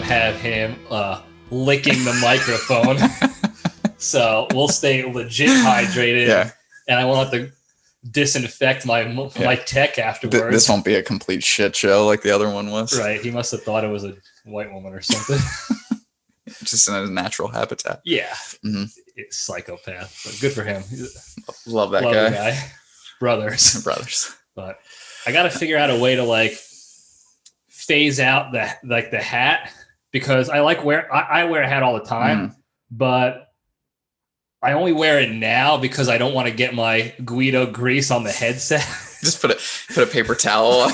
have him licking the microphone. So we'll stay legit hydrated. Yeah. And I won't have to disinfect my tech afterwards. This won't be a complete shit show like the other one was. Right. He must have thought it was a white woman or something. Just in a natural habitat. Yeah. Mm-hmm. It's psychopath. But good for him. Love that guy. Brothers. But I got to figure out a way to like phase out the hat, because I wear a hat all the time, but I only wear it now because I don't want to get my Guido grease on the headset. Just put a paper towel.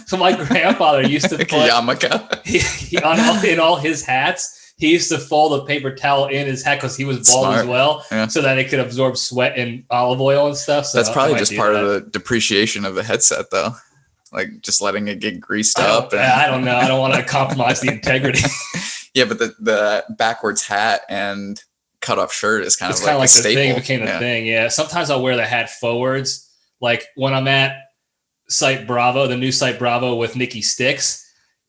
So my grandfather used to put yarmulke in all his hats. He used to fold a paper towel in his hat because he was bald as well, so that it could absorb sweat and olive oil and stuff. So that's probably just part of the depreciation of the headset, though. Like just letting it get greased up. I don't know. I don't want to compromise the integrity. Yeah, but the backwards hat and cutoff shirt is kind of like the staple. thing. It became the thing. Yeah. Sometimes I'll wear the hat forwards. Like when I'm at Site Bravo, the new Site Bravo with Nikki Sticks,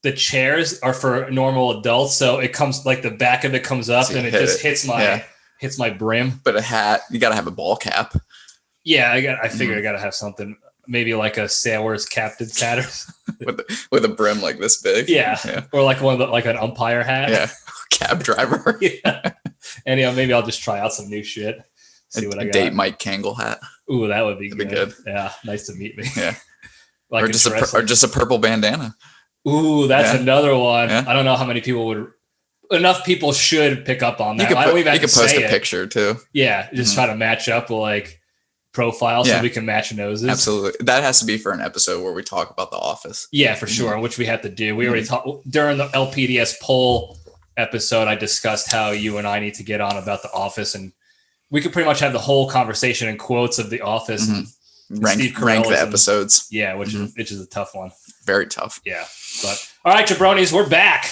the chairs are for normal adults. So it comes like the back of it comes up and it just hits my brim. But a hat, you got to have a ball cap. Yeah. I figure I got to have something, maybe like a sailor's captain's hat with a brim like this big. Yeah. Or like like an umpire hat. Yeah. Cab driver. Yeah. And maybe I'll just try out some new shit. See what I got. Date Mike Kangle hat. Ooh, that would be good. Yeah, nice to meet me. Yeah. Like or just a purple bandana. Ooh, that's another one. Yeah. I don't know how many people enough people should pick up on that. You could post a picture too. Yeah, just try to match up with like profiles so we can match noses. Absolutely. That has to be for an episode where we talk about The Office. Yeah, for sure, which we have to do. We already talked during the LPDS poll episode. I discussed how you and I need to get on about The Office, and we could pretty much have the whole conversation in quotes of The Office. And rank the episodes. Yeah, which is a tough one. Very tough. Yeah. But all right, jabronis, we're back.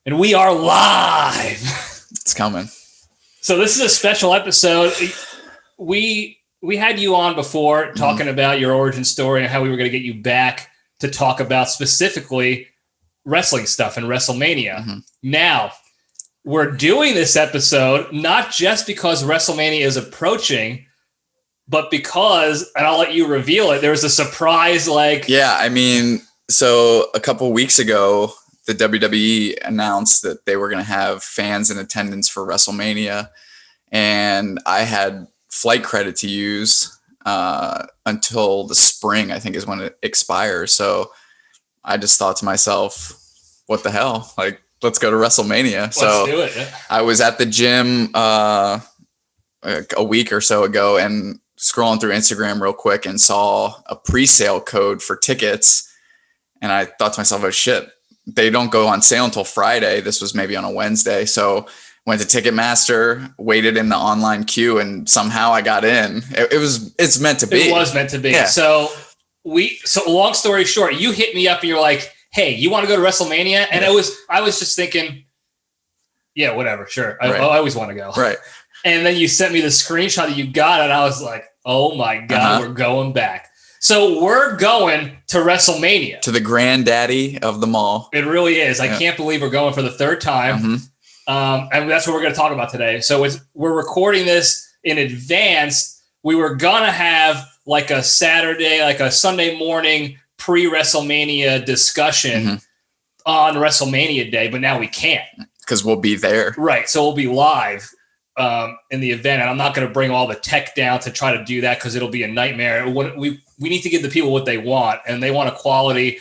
And we are live. It's coming. So this is a special episode. We had you on before talking about your origin story and how we were going to get you back to talk about specifically wrestling stuff and Wrestlemania. Now, we're doing this episode not just because Wrestlemania is approaching, but because, and I'll let you reveal it, there was a surprise so a couple weeks ago, the WWE announced that they were going to have fans in attendance for WrestleMania, and I had flight credit to use until the spring, I think is when it expires. So I just thought to myself, what the hell? Like, let's go to WrestleMania. Let's do it. Yeah. I was at the gym a week or so ago and scrolling through Instagram real quick and saw a pre-sale code for tickets. And I thought to myself, oh shit, they don't go on sale until Friday. This was maybe on a Wednesday. So went to Ticketmaster, waited in the online queue, and somehow I got in. It's meant to be. It was meant to be. Yeah. So long story short, you hit me up and you're like, hey, you want to go to WrestleMania? And I was just thinking, yeah, whatever. Sure. I always want to go. Right. And then you sent me the screenshot that you got, and I was like, oh my God, we're going back. So we're going to WrestleMania. To the granddaddy of them all. It really is. I can't believe we're going for the third time. And that's what we're going to talk about today. So we're recording this in advance. We were going to have like a Sunday morning pre-WrestleMania discussion on WrestleMania day, but now we can't. Because we'll be there. Right. So we'll be live in the event. And I'm not going to bring all the tech down to try to do that because it'll be a nightmare. We need to give the people what they want, and they want a quality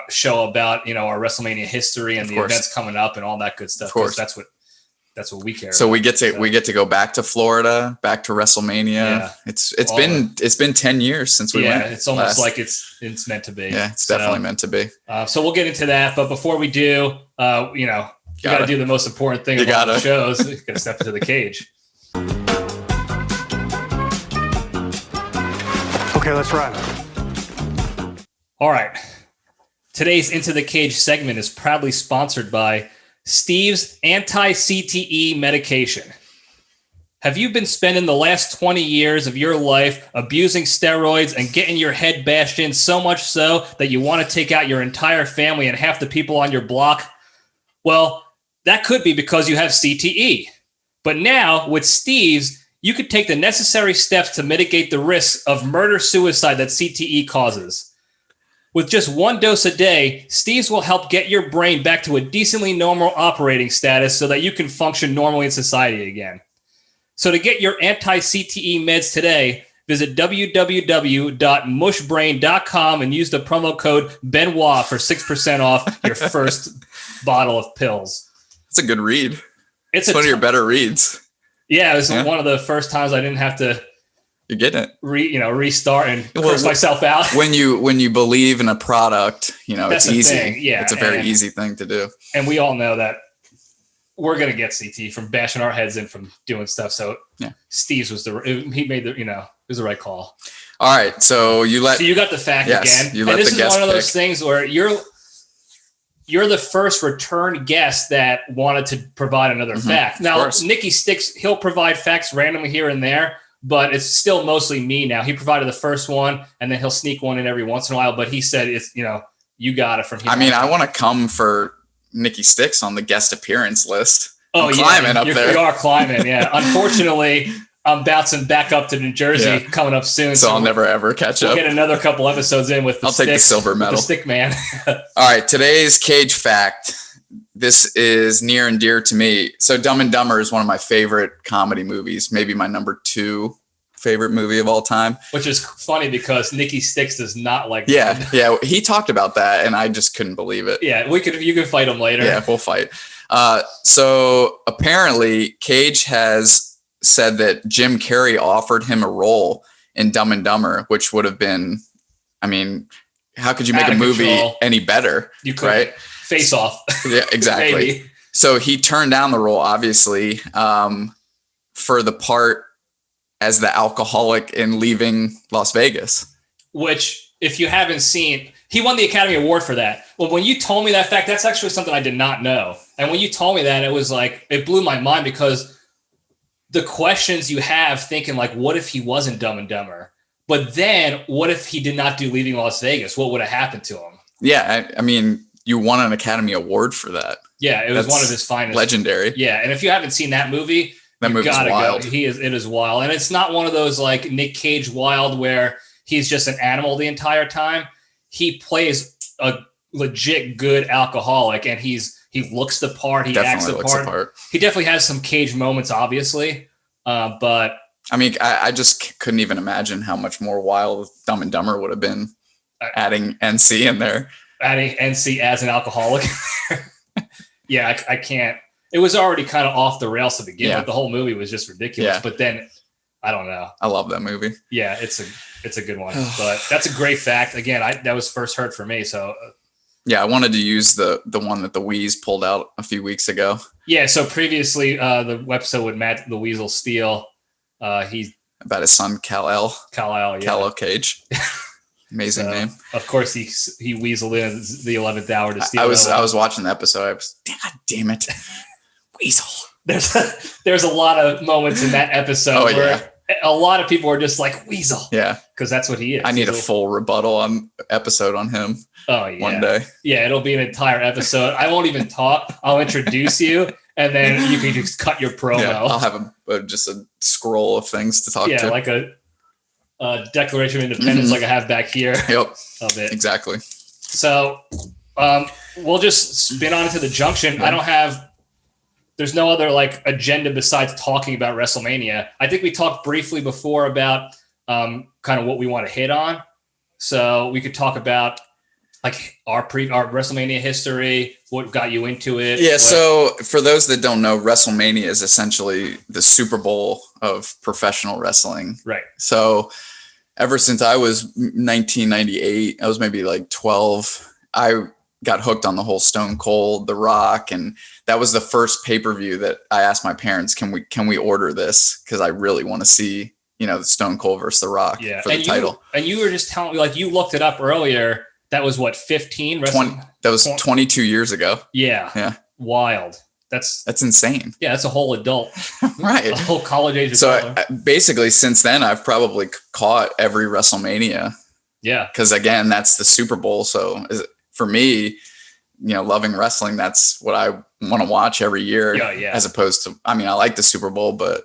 show about our WrestleMania history and the events coming up and all that good stuff. Of course, that's what we care. So about. we get to go back to Florida, back to WrestleMania. Yeah. It's been 10 years since we went. Yeah, it's almost like it's meant to be. Yeah, it's definitely meant to be. So we'll get into that, but before we do, you got to do the most important thing about the shows. You got to step into the cage. Okay, let's run. All right. Today's Into the Cage segment is proudly sponsored by Steve's anti-CTE medication. Have you been spending the last 20 years of your life abusing steroids and getting your head bashed in so much so that you want to take out your entire family and half the people on your block? Well, that could be because you have CTE. But now with Steve's, you could take the necessary steps to mitigate the risks of murder-suicide that CTE causes. With just one dose a day, Steve's will help get your brain back to a decently normal operating status so that you can function normally in society again. So to get your anti-CTE meds today, visit www.mushbrain.com and use the promo code Benoit for 6% off your first bottle of pills. That's a good read. It's one of your better reads. Yeah, it was one of the first times I didn't have to. You're getting it. Restart and curse myself out. When you believe in a product, it's easy. Thing. Yeah, it's a very easy thing to do. And we all know that we're gonna get CT from bashing our heads in from doing stuff. So Steve's was it was the right call. All right, so you got the fact again. You let and this the is guest one of those pick. things where you're the first return guest that wanted to provide another fact. Now, Nikki Sticks, he'll provide facts randomly here and there, but it's still mostly me now. He provided the first one, and then he'll sneak one in every once in a while. But he said, "It's you got it from here." I mean, I want to come for Nikki Sticks on the guest appearance list. Oh, climbing up there. You are climbing, yeah. Unfortunately, I'm bouncing back up to New Jersey coming up soon. So I'll never ever catch up. We'll get another couple episodes in with the take the silver medal. The stick man. All right, today's Cage fact. This is near and dear to me. So Dumb and Dumber is one of my favorite comedy movies, maybe my number 2 favorite movie of all time. Which is funny because Nikki Sticks does not like that. Yeah, he talked about that, and I just couldn't believe it. Yeah, you could fight him later. Yeah, we'll fight. So apparently, Cage has said that Jim Carrey offered him a role in Dumb and Dumber, which would have been, I mean, how could you make a movie any better? You could, right? Face Off. Yeah, exactly. So he turned down the role, obviously, for the part as the alcoholic in Leaving Las Vegas. Which, if you haven't seen, he won the Academy Award for that. Well, when you told me that fact, that's actually something I did not know. And when you told me that, it was like, it blew my mind because the questions you have thinking like, what if he wasn't Dumb and Dumber? But then what if he did not do Leaving Las Vegas? What would have happened to him? Yeah. I mean, you won an Academy Award for that. Yeah. That's one of his finest. Legendary. Yeah. And if you haven't seen that movie, you gotta wild. Go. It is wild. And it's not one of those like Nick Cage wild where he's just an animal the entire time. He plays a legit good alcoholic and he looks the part. He acts the part. He definitely has some Cage moments, obviously. But I mean, I just couldn't even imagine how much more wild Dumb and Dumber would have been adding NC in there. Adding NC as an alcoholic. Yeah, I can't. It was already kind of off the rails to begin with. The whole movie was just ridiculous. Yeah. But then, I don't know. I love that movie. Yeah, it's a good one. But that's a great fact. Again, that was first heard for me. So yeah, I wanted to use the one that the Wheeze pulled out a few weeks ago. Yeah, so previously the episode with Matt the Weasel Steele, he's about his son Kal-El. Kal-El, yeah. Kal-El Cage. Amazing name. Of course, he weaseled in the 11th hour to steal. I was watching the episode. God damn it, Weasel. There's a lot of moments in that episode where a lot of people are just like Weasel. Yeah, because that's what he is. I need a full rebuttal episode on him. Oh yeah, one day. Yeah, it'll be an entire episode. I won't even talk. I'll introduce you, and then you can just cut your promo. Yeah, I'll have just a scroll of things to talk to. Yeah, like a Declaration of Independence, like I have back here. Yep, of it. Exactly. So we'll just spin on into the junction. Yeah. There's no other like agenda besides talking about WrestleMania. I think we talked briefly before about kind of what we want to hit on. So we could talk about like our WrestleMania history, what got you into it. Yeah. So for those that don't know, WrestleMania is essentially the Super Bowl of professional wrestling. Right. So ever since I was 1998, I was maybe like 12. I got hooked on the whole Stone Cold, The Rock, and that was the first pay-per-view that I asked my parents, can we order this? Because I really want to see, the Stone Cold versus The Rock for the title. And you were just telling me, like, you looked it up earlier. That was what, 15? 20, that was 22 years ago. Yeah. Yeah. Wild. That's insane. Yeah, that's a whole adult. Right. A whole college age adult. So basically, since then, I've probably caught every WrestleMania. Yeah. Because again, that's the Super Bowl. So for me, loving wrestling, that's what I want to watch every year. Yeah. As opposed to, I mean, I like the Super Bowl, but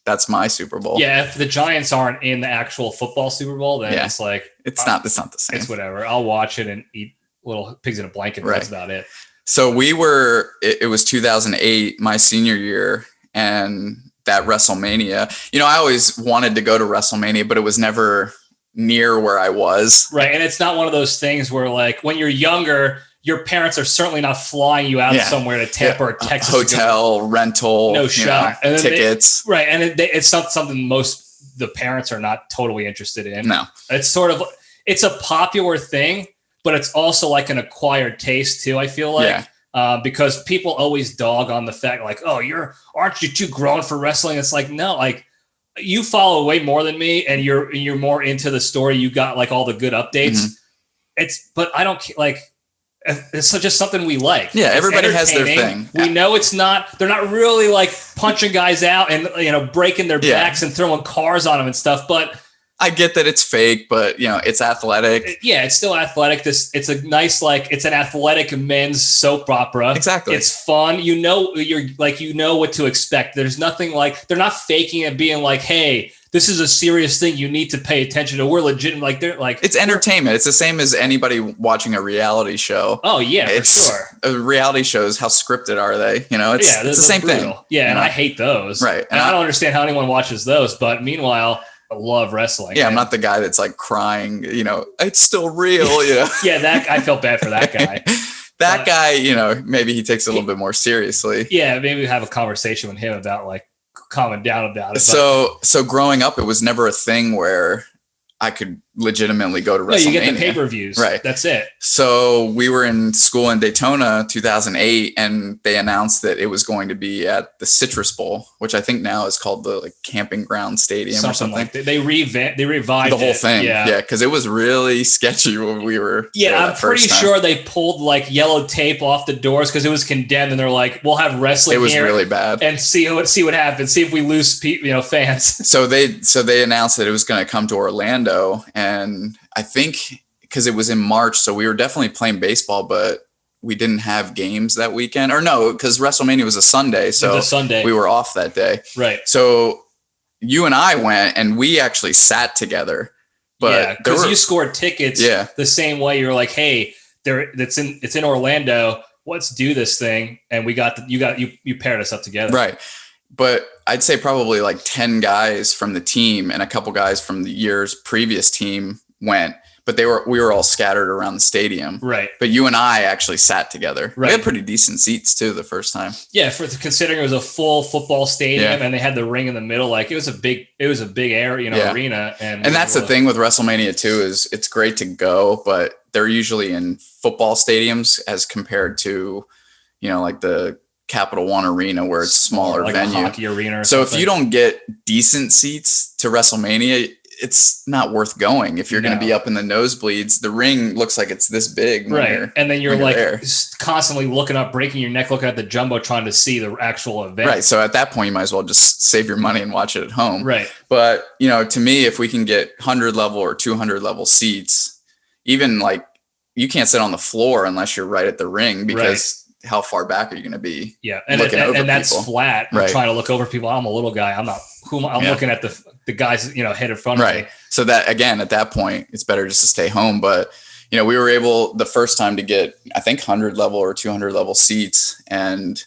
that's my Super Bowl. Yeah. If the Giants aren't in the actual football Super Bowl, then it's like, it's not the same. It's whatever. I'll watch it and eat little pigs in a blanket. Right. That's about it. So it was 2008, my senior year, and that WrestleMania, I always wanted to go to WrestleMania, but it was never near where I was. Right. And it's not one of those things where, like, when you're younger, your parents are certainly not flying you out somewhere to Tampa or Texas. Hotel, rental, no shot. And tickets. Right. And it's not something most the parents are not totally interested in. No. It's a popular thing, but it's also like an acquired taste too, I feel like. Because people always dog on the fact, like, oh, aren't you too grown for wrestling? It's like, no, like, you follow way more than me, and you're more into the story. You got like all the good updates. But I don't like. It's just something we like. Yeah, everybody has their thing. We know they're not really like punching guys out and breaking their backs and throwing cars on them and stuff. But I get that it's fake, but it's athletic. Yeah, it's still athletic. It's a nice, like, it's an athletic men's soap opera. Exactly. It's fun. What to expect. There's nothing like, they're not faking it, being like, hey, this is a serious thing you need to pay attention to. We're legit. Like, they're like, it's entertainment. It's the same as anybody watching a reality show. Oh yeah, for sure. Reality shows, how scripted are they? It's the same thing. Yeah, and I hate those. Right. And I don't understand how anyone watches those. But meanwhile, I love wrestling. Yeah, I'm not the guy that's like crying, it's still real, Yeah, I felt bad for that guy. Guy, maybe he takes it a little bit more seriously. Yeah, maybe have a conversation with him about, like, calming down about it. So growing up, it was never a thing where I could legitimately go to WrestleMania. No, you get the pay-per-views. Right. That's it. So we were in school in Daytona, 2008, and they announced that it was going to be at the Citrus Bowl, which I think now is called the Camping Ground Stadium or something. Like that. They revived the whole thing. Yeah, because it was really sketchy when we were. Yeah, I'm pretty sure they pulled like yellow tape off the doors because it was condemned, and they're like, "We'll have wrestling." It was really bad, and see what happens. See if we lose, fans. So they announced that it was going to come to Orlando, and I think because it was in March, so we were definitely playing baseball, but we didn't have games that weekend. Or no, because WrestleMania was a Sunday, so we were off that day. Right. So you and I went, and we actually sat together. But because you scored tickets the same way. You're like, hey, it's in Orlando. Let's do this thing, and you paired us up together. Right. But I'd say probably like 10 guys from the team and a couple guys from the year's previous team went, but we were all scattered around the stadium. Right. But you and I actually sat together. Right. We had pretty decent seats too the first time. Yeah, considering it was a full football stadium and they had the ring in the middle, like it was a big area, arena. And that's the thing with WrestleMania too, is it's great to go, but they're usually in football stadiums as compared to, like the Capital One Arena where it's smaller like venue. A hockey arena. So if you don't get decent seats to WrestleMania, it's not worth going. If you're going to be up in the nosebleeds, the ring looks like it's this big. Right. And then you're like constantly looking up, breaking your neck, looking at the Jumbotron to see the actual event. Right. So at that point, you might as well just save your money and watch it at home. Right. But, to me, if we can get 100 level or 200 level seats, even like you can't sit on the floor unless you're right at the ring because how far back are you going to be? Yeah. And that's people? Flat. I'm trying to look over people. I'm a little guy. I'm not looking at the guys, head in front of me. So that, again, at that point, it's better just to stay home. But, we were able the first time to get, I think 100 level or 200 level seats. And,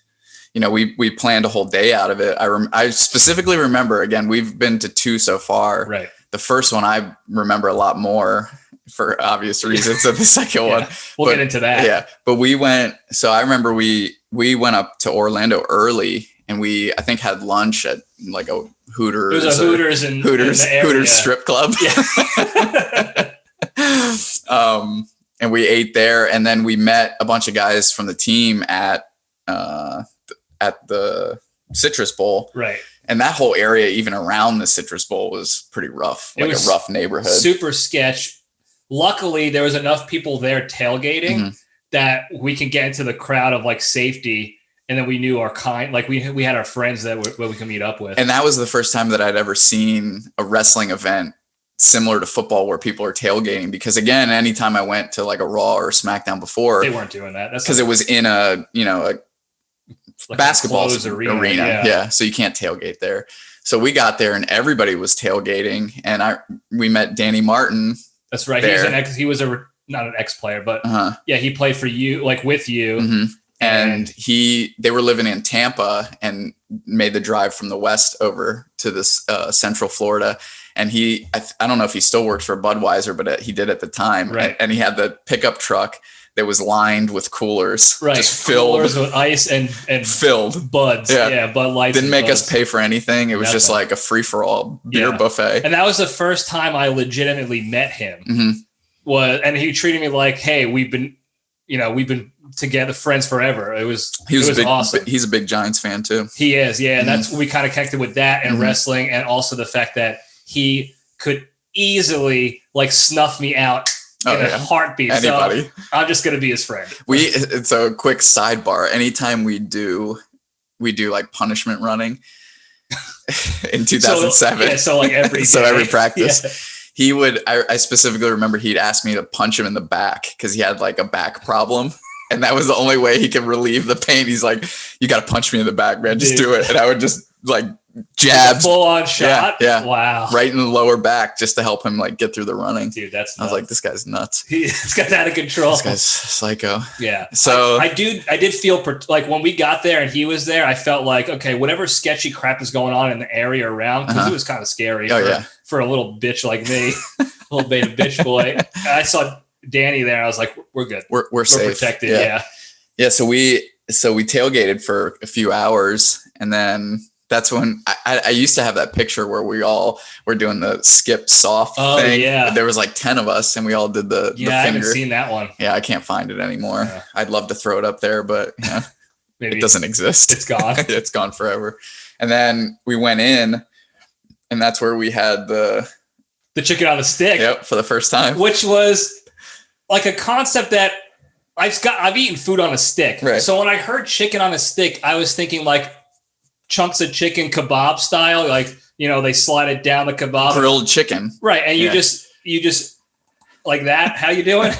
we planned a whole day out of it. I specifically remember, again, we've been to 2 so far. Right. The first one, I remember a lot more for obvious reasons than the second one. We'll get into that. Yeah. But we went, so I remember we went up to Orlando early and I think had lunch at like a Hooters. It was a Hooters in the area. Hooters strip club. Yeah. And we ate there, and then we met a bunch of guys from the team at the Citrus Bowl. Right. And that whole area, even around the Citrus Bowl, was pretty rough. Like a rough neighborhood. Super sketch. Luckily, there was enough people there tailgating that we can get into the crowd of like safety. And then we knew our we had our friends that we could meet up with. And that was the first time that I'd ever seen a wrestling event similar to football where people are tailgating, because again, anytime I went to like a Raw or SmackDown before, they weren't doing that. That's because it was in a like basketball arena. Yeah. So you can't tailgate there. So we got there and everybody was tailgating, and we met Danny Martin. That's right. He was not an ex-player, but he played for you, like with you. Mm-hmm. And they were living in Tampa and made the drive from the West over to this Central Florida. And I don't know if he still works for Budweiser, but he did at the time. Right. And he had the pickup truck that was lined with coolers, just filled coolers with ice and filled buds. Yeah. Bud Lights. Didn't make us pay for anything. It was just like a free for all beer buffet. And that was the first time I legitimately met him. Mm-hmm. And he treated me like, hey, we've been together, friends forever. It was awesome. He's a big Giants fan too. He is, yeah. And that's we kind of connected with that and wrestling, and also the fact that he could easily like snuff me out in a heartbeat. Anybody. So I'm just gonna be his friend. So a quick sidebar. Anytime we do like punishment running in 2007. So like every every practice. He would, I specifically remember he'd ask me to punch him in the back because he had like a back problem. And that was the only way he could relieve the pain. He's like, you got to punch me in the back, man. Just do it. And I would just like jabs. Full on shot? Yeah. Wow. Right in the lower back just to help him like get through the running. Dude, that's nuts. I was like, this guy's nuts. This guy's out of control. This guy's psycho. Yeah. So I did feel like when we got there and he was there, I felt like, okay, whatever sketchy crap is going on in the area around, because it was kind of scary for a little bitch like me, a little beta bitch boy. I saw Danny there. I was like, we're good. We're safe. Protected. Yeah. So we tailgated for a few hours, and then that's when I used to have that picture where we all were doing the skip soft thing. Yeah. There was like 10 of us and we all did the finger. I haven't seen that one. Yeah. I can't find it anymore. Yeah. I'd love to throw it up there, but maybe it doesn't exist. It's gone. It's gone forever. And then we went in, and that's where we had the chicken on the stick. Yep. For the first time. Which was like a concept that I've eaten food on a stick. Right. So when I heard chicken on a stick, I was thinking like chunks of chicken kebab style, like, they slide it down the kebab. Grilled chicken. Right. And you just like that. How you doing?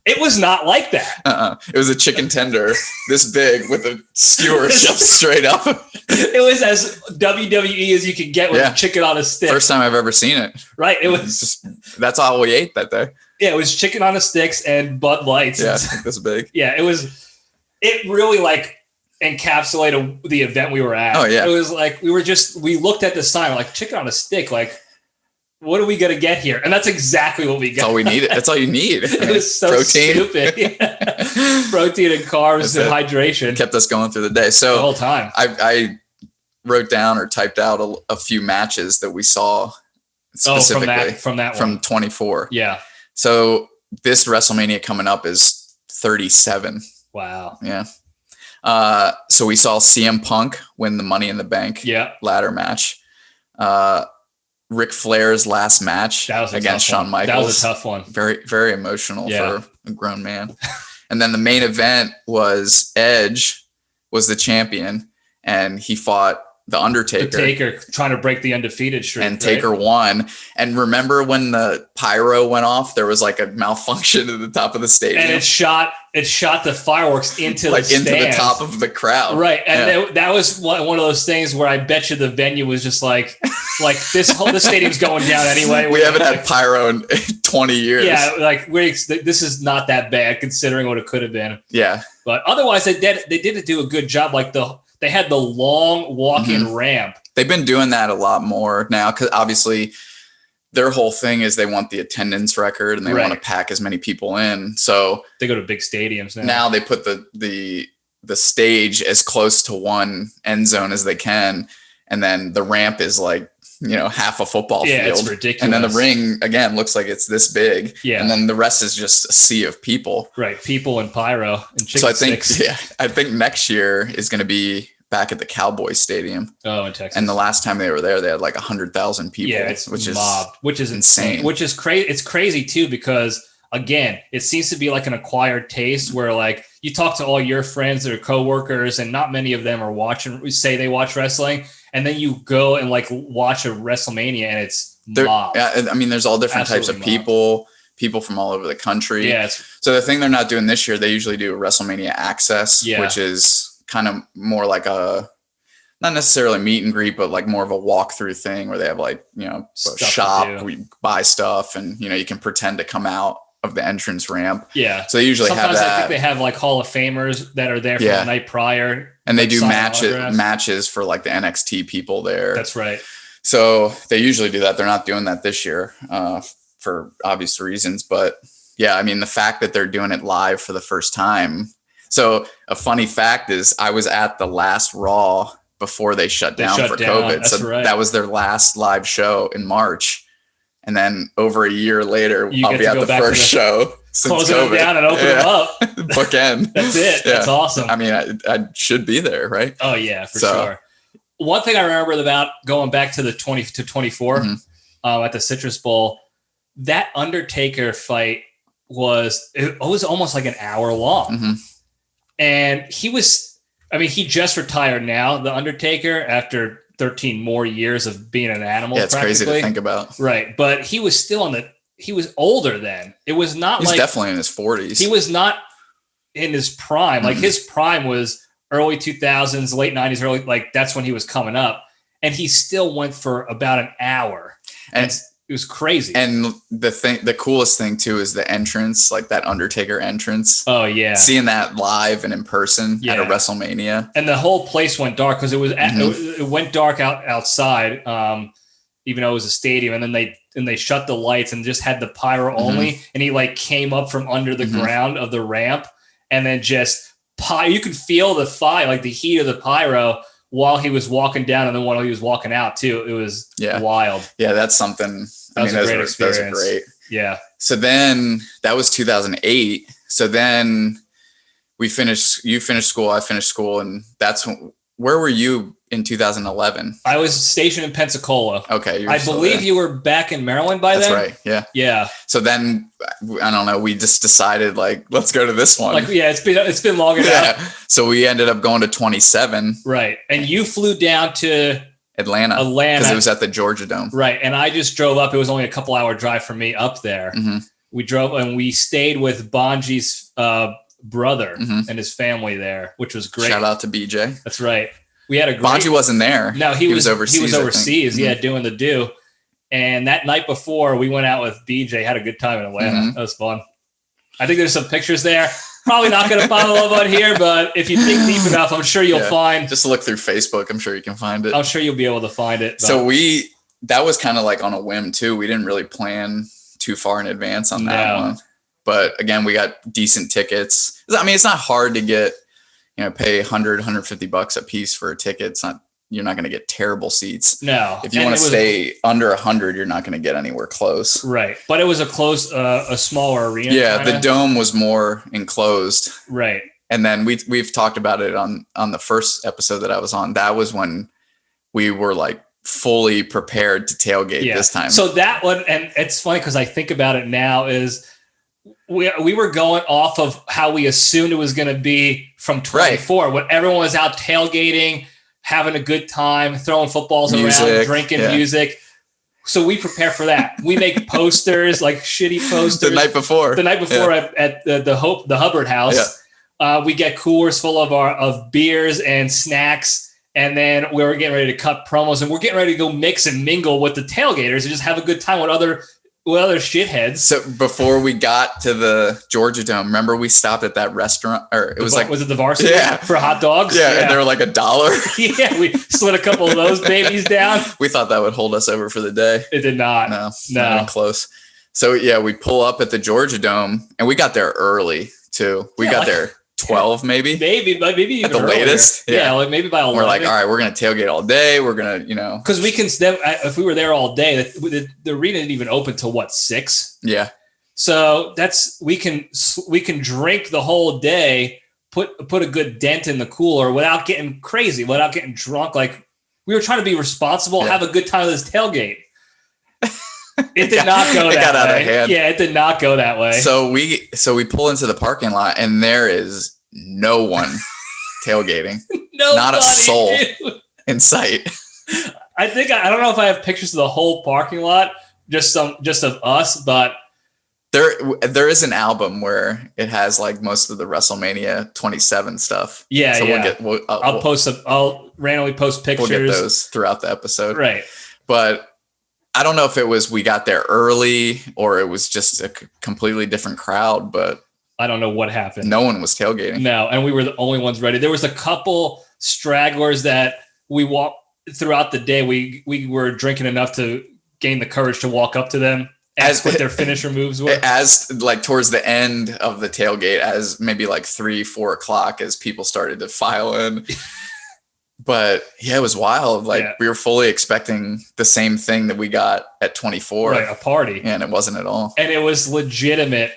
It was not like that. It was a chicken tender this big with a skewer shoved straight up. It was as WWE as you could get with chicken on a stick. First time I've ever seen it. Right. It was just, that's all we ate that day. Yeah. It was chicken on the sticks and Bud Lights. Yeah. This big. Yeah. It really like encapsulated the event we were at. Oh yeah. It was like, we looked at the sign like chicken on a stick. Like, what are we going to get here? And that's exactly what we got. That's all we needed. That's all you need. It was so stupid. Protein and carbs and hydration. It kept us going through the day. So the whole time. I wrote down or typed out a few matches that we saw specifically from 24. Yeah. So this WrestleMania coming up is 37. Wow. Yeah. So we saw CM Punk win the Money in the Bank ladder match. Ric Flair's last match against Shawn Michaels. That was a tough one. Very, very emotional for a grown man. And then the main event was Edge was the champion, and he fought The Undertaker. The Taker trying to break the undefeated streak. And Taker won. And remember when the pyro went off, there was like a malfunction at the top of the stadium. And it shot the fireworks into the stands. Into the top of the crowd. Right. And that was one of those things where I bet you the venue was just like this stadium's going down anyway. We haven't had pyro in 20 years. Yeah. Like this is not that bad considering what it could have been. Yeah. But otherwise they did do a good job. Like they had the long walk-in ramp. They've been doing that a lot more now because obviously their whole thing is they want the attendance record and they want to pack as many people in. So they go to big stadiums now. Now they put the stage as close to one end zone as they can, and then the ramp is like half a football field. It's ridiculous. And then the ring again looks like it's this big. Yeah. And then the rest is just a sea of people. Right, people and pyro and chicken So I think sticks. I think next year is going to be back at the Cowboys Stadium. Oh, in Texas. And the last time they were there, they had like 100,000 people. Yeah, it's which is insane. Which is crazy. It's crazy too because again, it seems to be like an acquired taste where like you talk to all your friends or coworkers, and not many of them are say they watch wrestling, and then you go and like watch a WrestleMania, and it's mobbed. I mean, there's all different types of Absolutely people from all over the country. Yeah. So the thing they're not doing this year, they usually do WrestleMania Access, Yeah. which is kind of more like a, not necessarily meet and greet, but like more of a walkthrough thing where they have like, you know, a shop where you buy stuff and, you know, you can pretend to come out of the entrance ramp. Yeah. So they usually Sometimes have that. I think they have like Hall of Famers that are there from the night prior. And they do matches for like the NXT people there. That's right. So they usually do that. They're not doing that this year for obvious reasons. But yeah, I mean, the fact that they're doing it live for the first time. So a funny fact is I was at the last Raw before they shut down for COVID. That's so right. that was their last live show in March. And then over a year later, I'll be at the first show. Closing them down and open them up. Bookend. That's it. That's awesome. I mean, I should be there, right? Oh, yeah, for sure. One thing I remember about going back to the 20 to 24 at the Citrus Bowl, that Undertaker fight was almost like an hour long. And he just retired now, the Undertaker, after 13 more years of being an animal. Yeah, it's crazy to think about. Right. But he was still he was older then. It was not He's definitely in his 40s. He was not in his prime. Like his prime was early 2000s, late 90s, like that's when he was coming up. And he still went for about an hour. And it was crazy. And the coolest thing too is the entrance, like that Undertaker entrance. Oh yeah. Seeing that live and in person at a WrestleMania. And the whole place went dark because it went dark outside, even though it was a stadium. And then they shut the lights and just had the pyro only. And he like came up from under the ground of the ramp and then just you could feel the fire, like the heat of the pyro while he was walking down and then while he was walking out too. It was wild. Yeah, that's something. Those are great. Yeah. So then that was 2008. So then you finished school, I finished school. And where were you in 2011? I was stationed in Pensacola. Okay. I believe you were back in Maryland by then. That's right. Yeah. Yeah. So then, I don't know, we just decided like, let's go to this one. Like, yeah, it's been long enough. Yeah. So we ended up going to 27. Right. And you flew down to Atlanta. Because it was at the Georgia Dome. Right. And I just drove up. It was only a couple hour drive for me up there. We drove and we stayed with Bonji's brother and his family there, which was great. Shout out to BJ. That's right. We had a great... Bonji wasn't there. No, he was overseas. He was overseas. Yeah, doing the do. And that night before, we went out with BJ, had a good time in Atlanta. That was fun. I think there's some pictures there. Probably not going to follow up on here, but if you dig deep enough, I'm sure you'll find. Just look through Facebook. I'm sure you can find it. I'm sure you'll be able to find it. But. So that was kind of like on a whim too. We didn't really plan too far in advance on that one. But again, we got decent tickets. I mean, it's not hard to get, pay $100-$150 a piece for a ticket. You're not going to get terrible seats. No. If you want to stay under 100, you're not going to get anywhere close. Right. But it was a smaller arena. Yeah. The dome was more enclosed. Right. And then we've talked about it on the first episode that I was on. That was when we were like fully prepared to tailgate this time. So that one, and it's funny because I think about it now, is we were going off of how we assumed it was going to be from 24, when everyone was out tailgating, having a good time, throwing footballs around, drinking music. So we prepare for that. We make posters, like shitty posters. The night before at the Hubbard house. Yeah. We get coolers full of beers and snacks. And then we were getting ready to cut promos, and we're getting ready to go mix and mingle with the tailgaters and just have a good time with other shitheads. So before we got to the Georgia Dome, remember we stopped at that restaurant, or was it the Varsity? Yeah, for hot dogs. Yeah, and they were like $1. Yeah, we slid a couple of those babies down. We thought that would hold us over for the day. It did not. No, not even close. So yeah, we pull up at the Georgia Dome, and we got there early too. We got there 12 maybe even at the earlier. Latest. Yeah, like maybe by 11. We're like, all right, we're gonna tailgate all day. We're gonna, because we can. If we were there all day, the arena didn't even open till 6. Yeah. So we can drink the whole day, put a good dent in the cooler without getting crazy, without getting drunk. Like, we were trying to be responsible, have a good time with this tailgate. It did not go that way. Got out of hand. Yeah, it did not go that way. So we pull into the parking lot, and there is no one tailgating. Not a soul in sight. I think I don't know if I have pictures of the whole parking lot, just of us, but there is an album where it has like most of the WrestleMania 27 stuff. Yeah, so yeah. I'll randomly post pictures. We'll get those throughout the episode. Right. But I don't know if it was we got there early or it was just a completely different crowd, but I don't know what happened. No one was tailgating. No, and we were the only ones ready. There was a couple stragglers that we walked throughout the day. We were drinking enough to gain the courage to walk up to them, ask what their finisher moves were. As like towards the end of the tailgate, as maybe like 3-4 o'clock, as people started to file in. But yeah, it was wild. Like we were fully expecting the same thing that we got at 24. Right, a party. And it wasn't at all. And it was legitimate.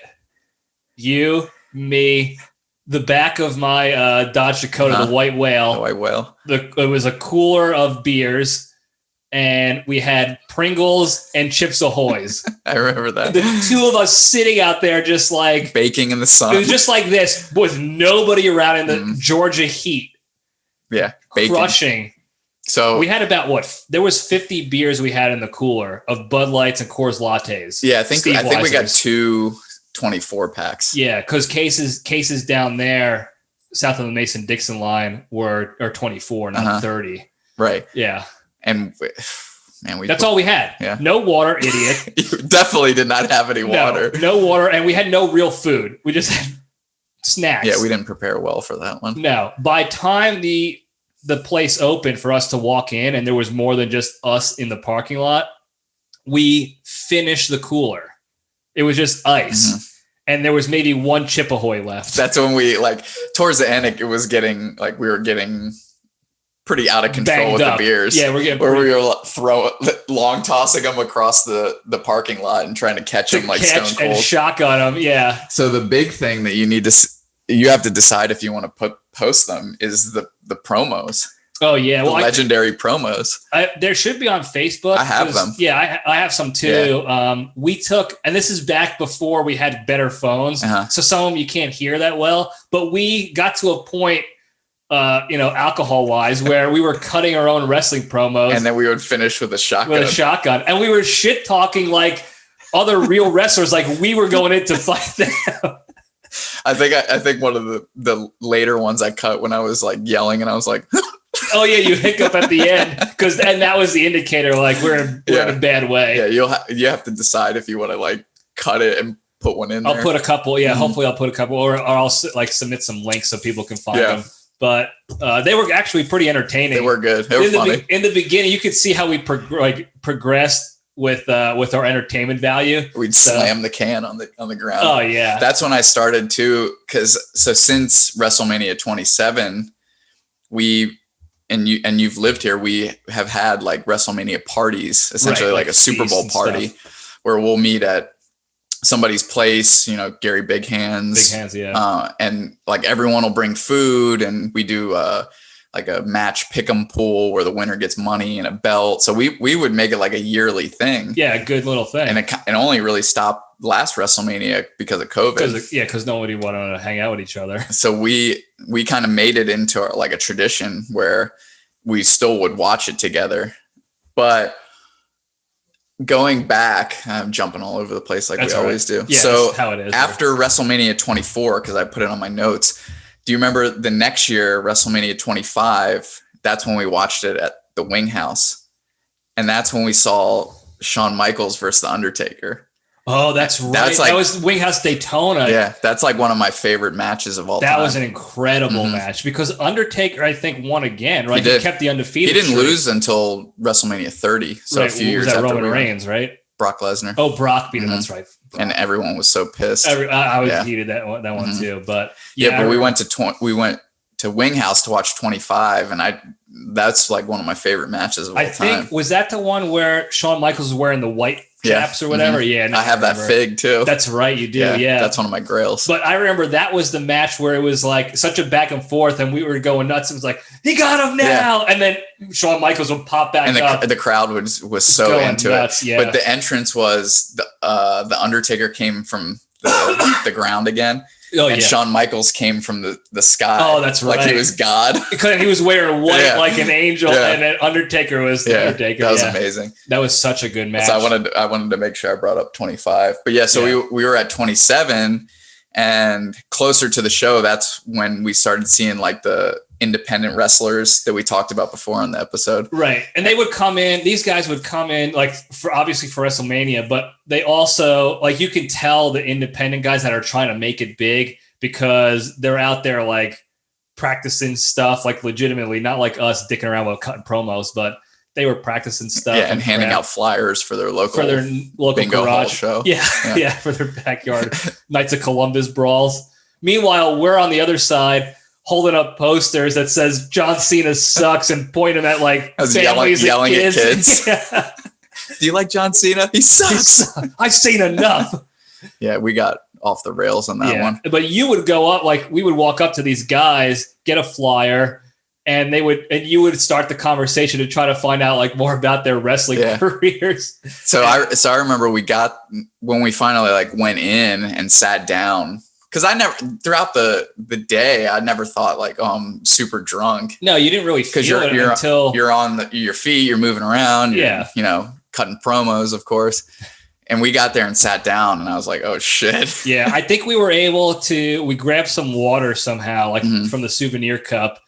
You, me, the back of my Dodge Dakota, the White Whale. The White Whale. It was a cooler of beers, and we had Pringles and Chips Ahoy's. I remember that. The two of us sitting out there just like... baking in the sun. It was just like this, with nobody around in the Georgia heat. Yeah. Baking. Crushing. So we had about there was 50 beers we had in the cooler of Bud Lights and Coors Lattes. Yeah, I think we got 2 24 packs. Yeah, because cases down there south of the Mason-Dixon line are 24, not 30. Right. Yeah. And man, that's all we had. Yeah. No water, idiot. You definitely did not have any water. No water, and we had no real food. We just had snacks. Yeah, we didn't prepare well for that one. No. By time the place opened for us to walk in, and there was more than just us in the parking lot, we finished the cooler. It was just ice. And there was maybe one Chip Ahoy left. That's when we towards the end, it was getting we were getting pretty out of control with the beers. Yeah, we were long tossing them across the parking lot and trying to catch them like stone cold. And shotgun them. Yeah. So the big thing that you have to decide if you want to post them is the promos. Oh yeah, well, legendary promos. There should be on Facebook. I have them. Yeah, I have some too. Yeah. We took, and this is back before we had better phones, so some of them you can't hear that well. But we got to a point, alcohol wise, where we were cutting our own wrestling promos, and then we would finish with a shotgun. And we were shit talking like other real wrestlers, like we were going in to fight them. I think one of the later ones I cut when I was like yelling and I was like. Oh yeah, you hiccup at the end and that was the indicator. Like we're in a bad way. Yeah, you have to decide if you want to like cut it and put one in. I'll put a couple. Yeah, hopefully I'll put a couple, or I'll submit some links so people can find them. But they were actually pretty entertaining. They were good. They were funny. In the beginning, you could see how we progressed with our entertainment value. We'd slam the can on the ground. Oh yeah, that's when I started too. So since WrestleMania 27, you've lived here, we have had like WrestleMania parties, essentially like a Super Bowl party where we'll meet at somebody's place, Gary Big Hands. Big Hands, yeah. And like everyone will bring food and we do like a match pick'em pool where the winner gets money and a belt. So we would make it like a yearly thing. Yeah, a good little thing. And it only really stopped last WrestleMania because of COVID. Because nobody wanted to hang out with each other. So we kind of made it into like a tradition where we still would watch it together. But going back, I'm jumping all over the place like we always do. Yeah, so how it is, after WrestleMania 24, because I put it on my notes, do you remember the next year, WrestleMania 25? That's when we watched it at the Wing House. And that's when we saw Shawn Michaels versus The Undertaker. Oh, that's right. That was Wing House Daytona. Yeah, that's like one of my favorite matches of all time. That was an incredible match because Undertaker, I think, won again, right? He kept the undefeated. He didn't lose until WrestleMania 30. So a few years after Roman Reigns, right? Brock Lesnar. Oh, Brock beat him. That's right. And everyone was so pissed. I was heated that one too. But but we went to Wing House to watch 25, and that's like one of my favorite matches of all time. I think was that the one where Shawn Michaels was wearing the white chaps or whatever? Yeah, I have that fig too. That's right, you do. Yeah, that's one of my grails. But I remember that was the match where it was like such a back and forth, and we were going nuts. It was like he got him now, and then Shawn Michaels would pop back up, and the crowd was so into nuts, it. Yeah. But the entrance was the Undertaker came from the ground again. Oh, and yeah. Shawn Michaels came from the sky. Oh, that's right. Like he was God. Because he was wearing white Yeah. like an angel, Yeah. and then Undertaker was the Undertaker. That was amazing. That was such a good match. So I wanted to make sure I brought up 25. But yeah, so we were at 27, and closer to the show, that's when we started seeing like the independent wrestlers that we talked about before on the episode. Right. And they would come in, these guys would come in like obviously for WrestleMania, but they also like, you can tell the independent guys that are trying to make it big because they're out there like practicing stuff, like legitimately, not like us dicking around with cutting promos, but they were practicing stuff and handing out flyers for their local bingo garage hall show. Yeah, for their backyard Knights of Columbus brawls. Meanwhile, we're on the other side holding up posters that says John Cena sucks and pointing at like families yelling and kids. At kids. Do you like John Cena? He sucks. I've seen enough. Yeah, we got off the rails on that one. But you would go up, like we would walk up to these guys, get a flyer, and you would start the conversation to try to find out like more about their wrestling careers. So I remember when we finally like went in and sat down, because I never throughout the day I never thought like, oh, I'm super drunk. No, you didn't really feel it until you're on your feet, you're moving around, you're, cutting promos, of course. And we got there and sat down, and I was like, oh shit. Yeah, I think we grabbed some water somehow, like from the souvenir cup,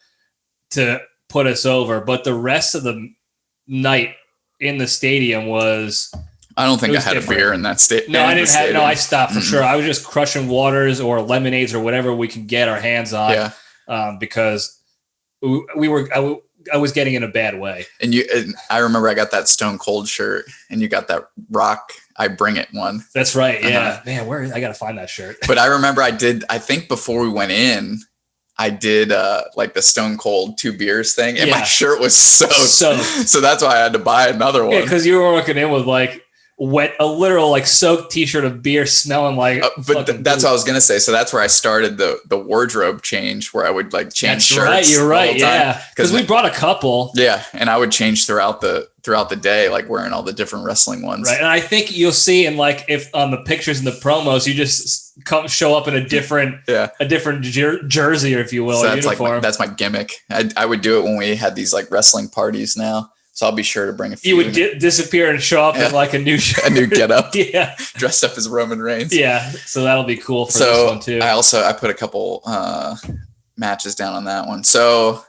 to put us over. But the rest of the night in the stadium was... I don't think I had different. A beer in that state. No, I didn't have. No, I stopped for sure. I was just crushing waters or lemonades or whatever we can get our hands on, because I was getting in a bad way. And I remember I got that Stone Cold shirt, and you got that Rock I Bring It one. That's right. Yeah, man, I got to find that shirt. But I remember I think before we went in, I did like the Stone Cold 2 beers thing, and my shirt was soaked. So that's why I had to buy another one. Yeah, because you were walking in with like a literal like soaked t-shirt of beer smelling like but that's what I was gonna say. So that's where I started the wardrobe change, where I would like change shirts. Right, you're right. Yeah, because we brought a couple. Yeah, and I would change throughout the day, like wearing all the different wrestling ones. Right, and I think you'll see in like if on the pictures and the promos, you just show up in a different jersey, or if you will, so that's uniform. Like that's my gimmick. I would do it when we had these like wrestling parties now. So I'll be sure to bring a few. You would disappear and show up in like a new shirt. A new getup. Yeah. Dressed up as Roman Reigns. Yeah. So that'll be cool for this one too. I put a couple matches down on that one. So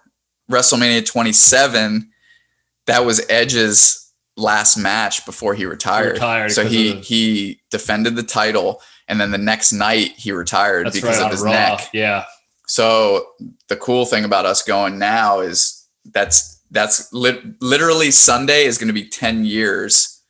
WrestleMania 27, that was Edge's last match before he retired. So he defended the title, and then the next night he retired because of his neck. Yeah. So the cool thing about us going now is that's literally Sunday is going to be 10 years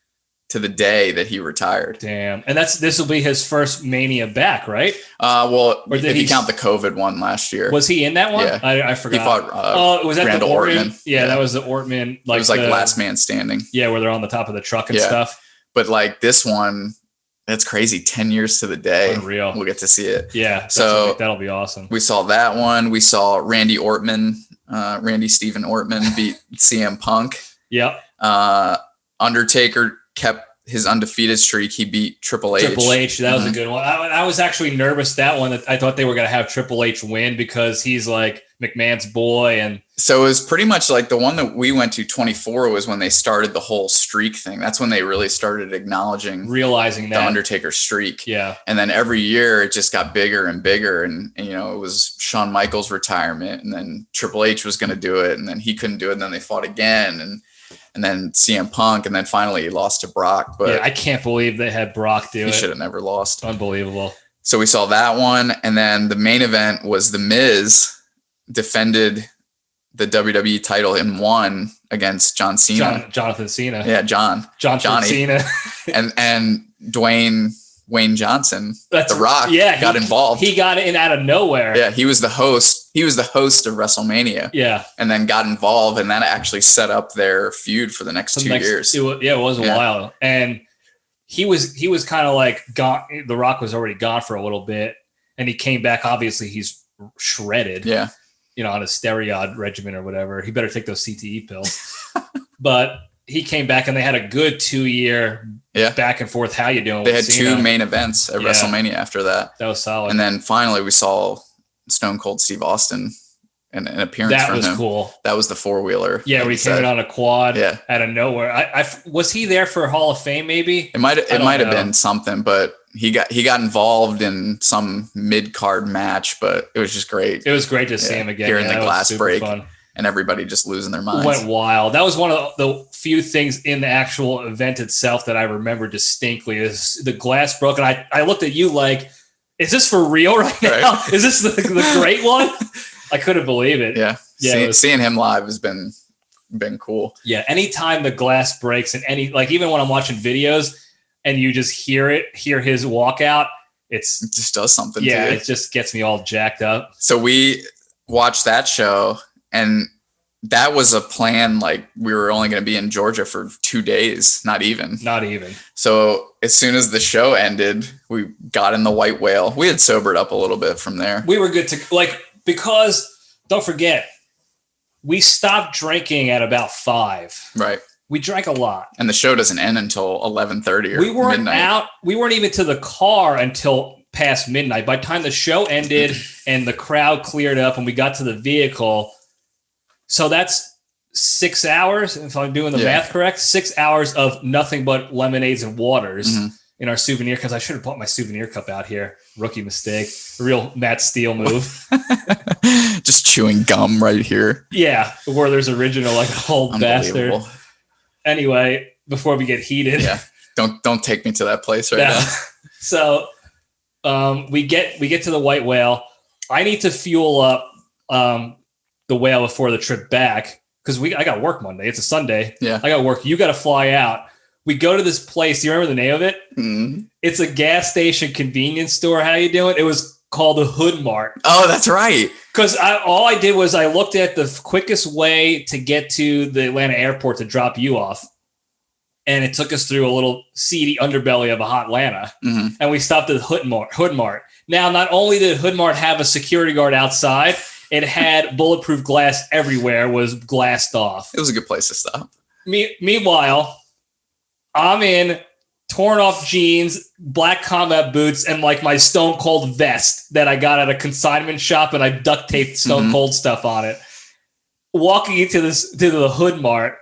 to the day that he retired. Damn. And this will be his first Mania back, right? Well, if you count the COVID one last year. Was he in that one? Yeah. I forgot. He fought was that Randall the Orton? Orton. Yeah, that was the Orton. Like, it was like last man standing. Yeah, where they're on the top of the truck and stuff. But like this one, that's crazy. 10 years to the day. Unreal. We'll get to see it. Yeah. So that'll be awesome. We saw that one. We saw Randy Steven Ortman beat CM Punk. Yep. Undertaker kept his undefeated streak. He beat Triple H. That was a good one. I was actually nervous that one. That I thought they were going to have Triple H win because he's like McMahon's boy. And so it was pretty much like the one that we went to 24 was when they started the whole streak thing. That's when they really started realizing the Undertaker streak. Yeah. And then every year it just got bigger and bigger. And it was Shawn Michaels' retirement, and then Triple H was going to do it, and then he couldn't do it. And then they fought again. And then CM Punk, and then finally he lost to Brock. But I can't believe they had Brock do it. He should have never lost. Unbelievable. So we saw that one, and then the main event was The Miz defended the WWE title and won against John Cena. Jonathan Cena. Yeah, Johnny Cena. and Wayne Johnson, The Rock, got involved. He got in out of nowhere. Yeah, he was the host. He was the host of WrestleMania. Yeah. And then got involved, and that actually set up their feud for the next 2 years. It was a while. And he was kind of like gone. The Rock was already gone for a little bit, and he came back. Obviously, he's shredded. Yeah. On a steroid regimen or whatever. He better take those CTE pills. But he came back and they had a good 2-year back and forth. How you doing? They had two main events at WrestleMania after that. That was solid. And then finally we saw Stone Cold Steve Austin and an appearance from him. That was cool. That was the 4-wheeler. Yeah, where he came in on a quad out of nowhere. I was he there for Hall of Fame maybe? It might have been something, but he got involved in some mid-card match, but it was just great. It was great to see him again. Hearing the glass break. Fun. And everybody just losing their minds. Went wild. That was one of the few things in the actual event itself that I remember distinctly is the glass broke. And I looked at you like, is this for real right now? Right. Is this the great one? I couldn't believe it. Yeah. Seeing him live has been cool. Yeah. Anytime the glass breaks and even when I'm watching videos and you just hear his walkout, it just does something. Yeah. To you. It just gets me all jacked up. So we watched that show. And that was a plan. Like we were only going to be in Georgia for 2 days, not even. So as soon as the show ended, we got in the White Whale. We had sobered up a little bit from there. We were good to because don't forget, we stopped drinking at about 5. Right. We drank a lot. And the show doesn't end until 11:30 or we weren't midnight. Out. We weren't even to the car until past midnight. By the time the show ended and the crowd cleared up and we got to the vehicle. So that's 6 hours, if I'm doing the math correct, 6 hours of nothing but lemonades and waters in our souvenir, because I should have bought my souvenir cup out here. Rookie mistake. A real Matt Steele move. Just chewing gum right here. Yeah, Werther's original, like a old bastard. Anyway, before we get heated. Yeah, don't take me to that place right now. So we get to the White Whale. I need to fuel up the Whale before the trip back because I got work Monday. It's a Sunday. Yeah, I got work. You got to fly out. We go to this place. Do you remember the name of it? Mm-hmm. It's a gas station convenience store. How you doing? It was called the Hood Mart. Oh, that's right. Because all I did was I looked at the quickest way to get to the Atlanta airport to drop you off. And it took us through a little seedy underbelly of a hot Atlanta. Mm-hmm. And we stopped at Hood Mart. Now, not only did Hood Mart have a security guard outside, it had bulletproof glass everywhere, was glassed off. It was a good place to stop. Meanwhile, I'm in torn off jeans, black combat boots, and like my Stone Cold vest that I got at a consignment shop, and I duct taped Stone Cold stuff on it. Walking into the Hood Mart,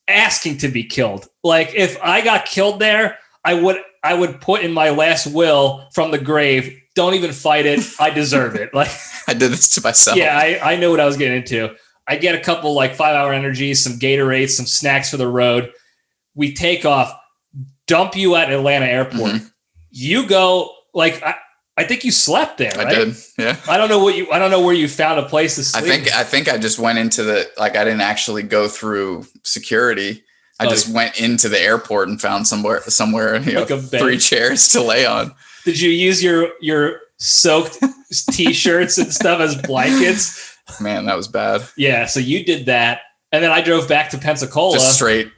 asking to be killed. Like if I got killed there, I would put in my last will from the grave, don't even fight it. I deserve it. Like I did this to myself. Yeah, I knew what I was getting into. I get a couple 5-hour energies, some Gatorades, some snacks for the road. We take off, dump you at Atlanta airport. Mm-hmm. You go I think you slept there, right? I did. Yeah. I don't know where you found a place to sleep. I think I just went into I didn't actually go through security. I just went into the airport and found somewhere 3 chairs to lay on. Did you use your soaked t-shirts and stuff as blankets? Man, that was bad. Yeah, so you did that. And then I drove back to Pensacola. Just straight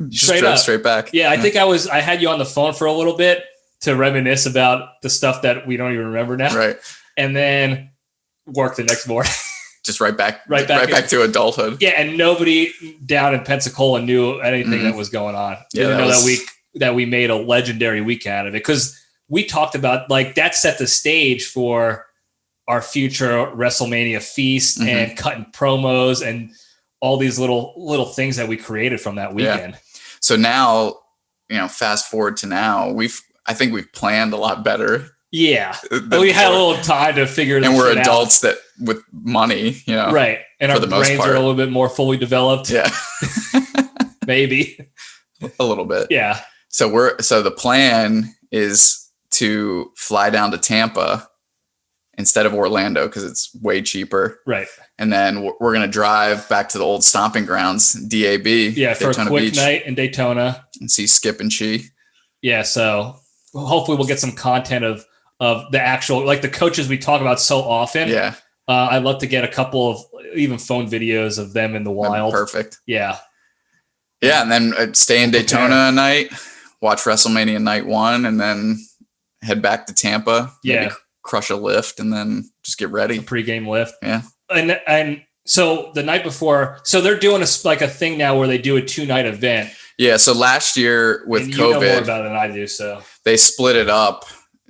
back. Yeah, I think I had you on the phone for a little bit to reminisce about the stuff that we don't even remember now. Right. And then work the next morning. Just right back to adulthood. Yeah, and nobody down in Pensacola knew anything that was going on. Yeah, didn't know that we made a legendary week out of it, because we talked about that set the stage for our future WrestleMania feast and cutting promos and all these little things that we created from that weekend. Yeah. So now, fast forward to now, I think we've planned a lot better. Yeah. We had a little time to figure it out. And we're adults that with money, Right. And our brains are a little bit more fully developed. Yeah. Maybe. A little bit. Yeah. So the plan is to fly down to Tampa instead of Orlando because it's way cheaper. Right. And then we're going to drive back to the old stomping grounds, DAB. Yeah, for a quick night in Daytona. And see Skip and Chi. Yeah, so hopefully we'll get some content of the actual, the coaches we talk about so often. Yeah. I'd love to get a couple of even phone videos of them in the wild. Perfect. Yeah. Yeah, and then stay in Daytona a night, watch WrestleMania night 1, and then head back to Tampa. Yeah. Maybe crush a lift and then just get ready. A pregame lift. Yeah. And so the night before, so they're doing a thing now where they do a 2-night event. Yeah. So last year with and COVID, you know more about it than I do. So they split it up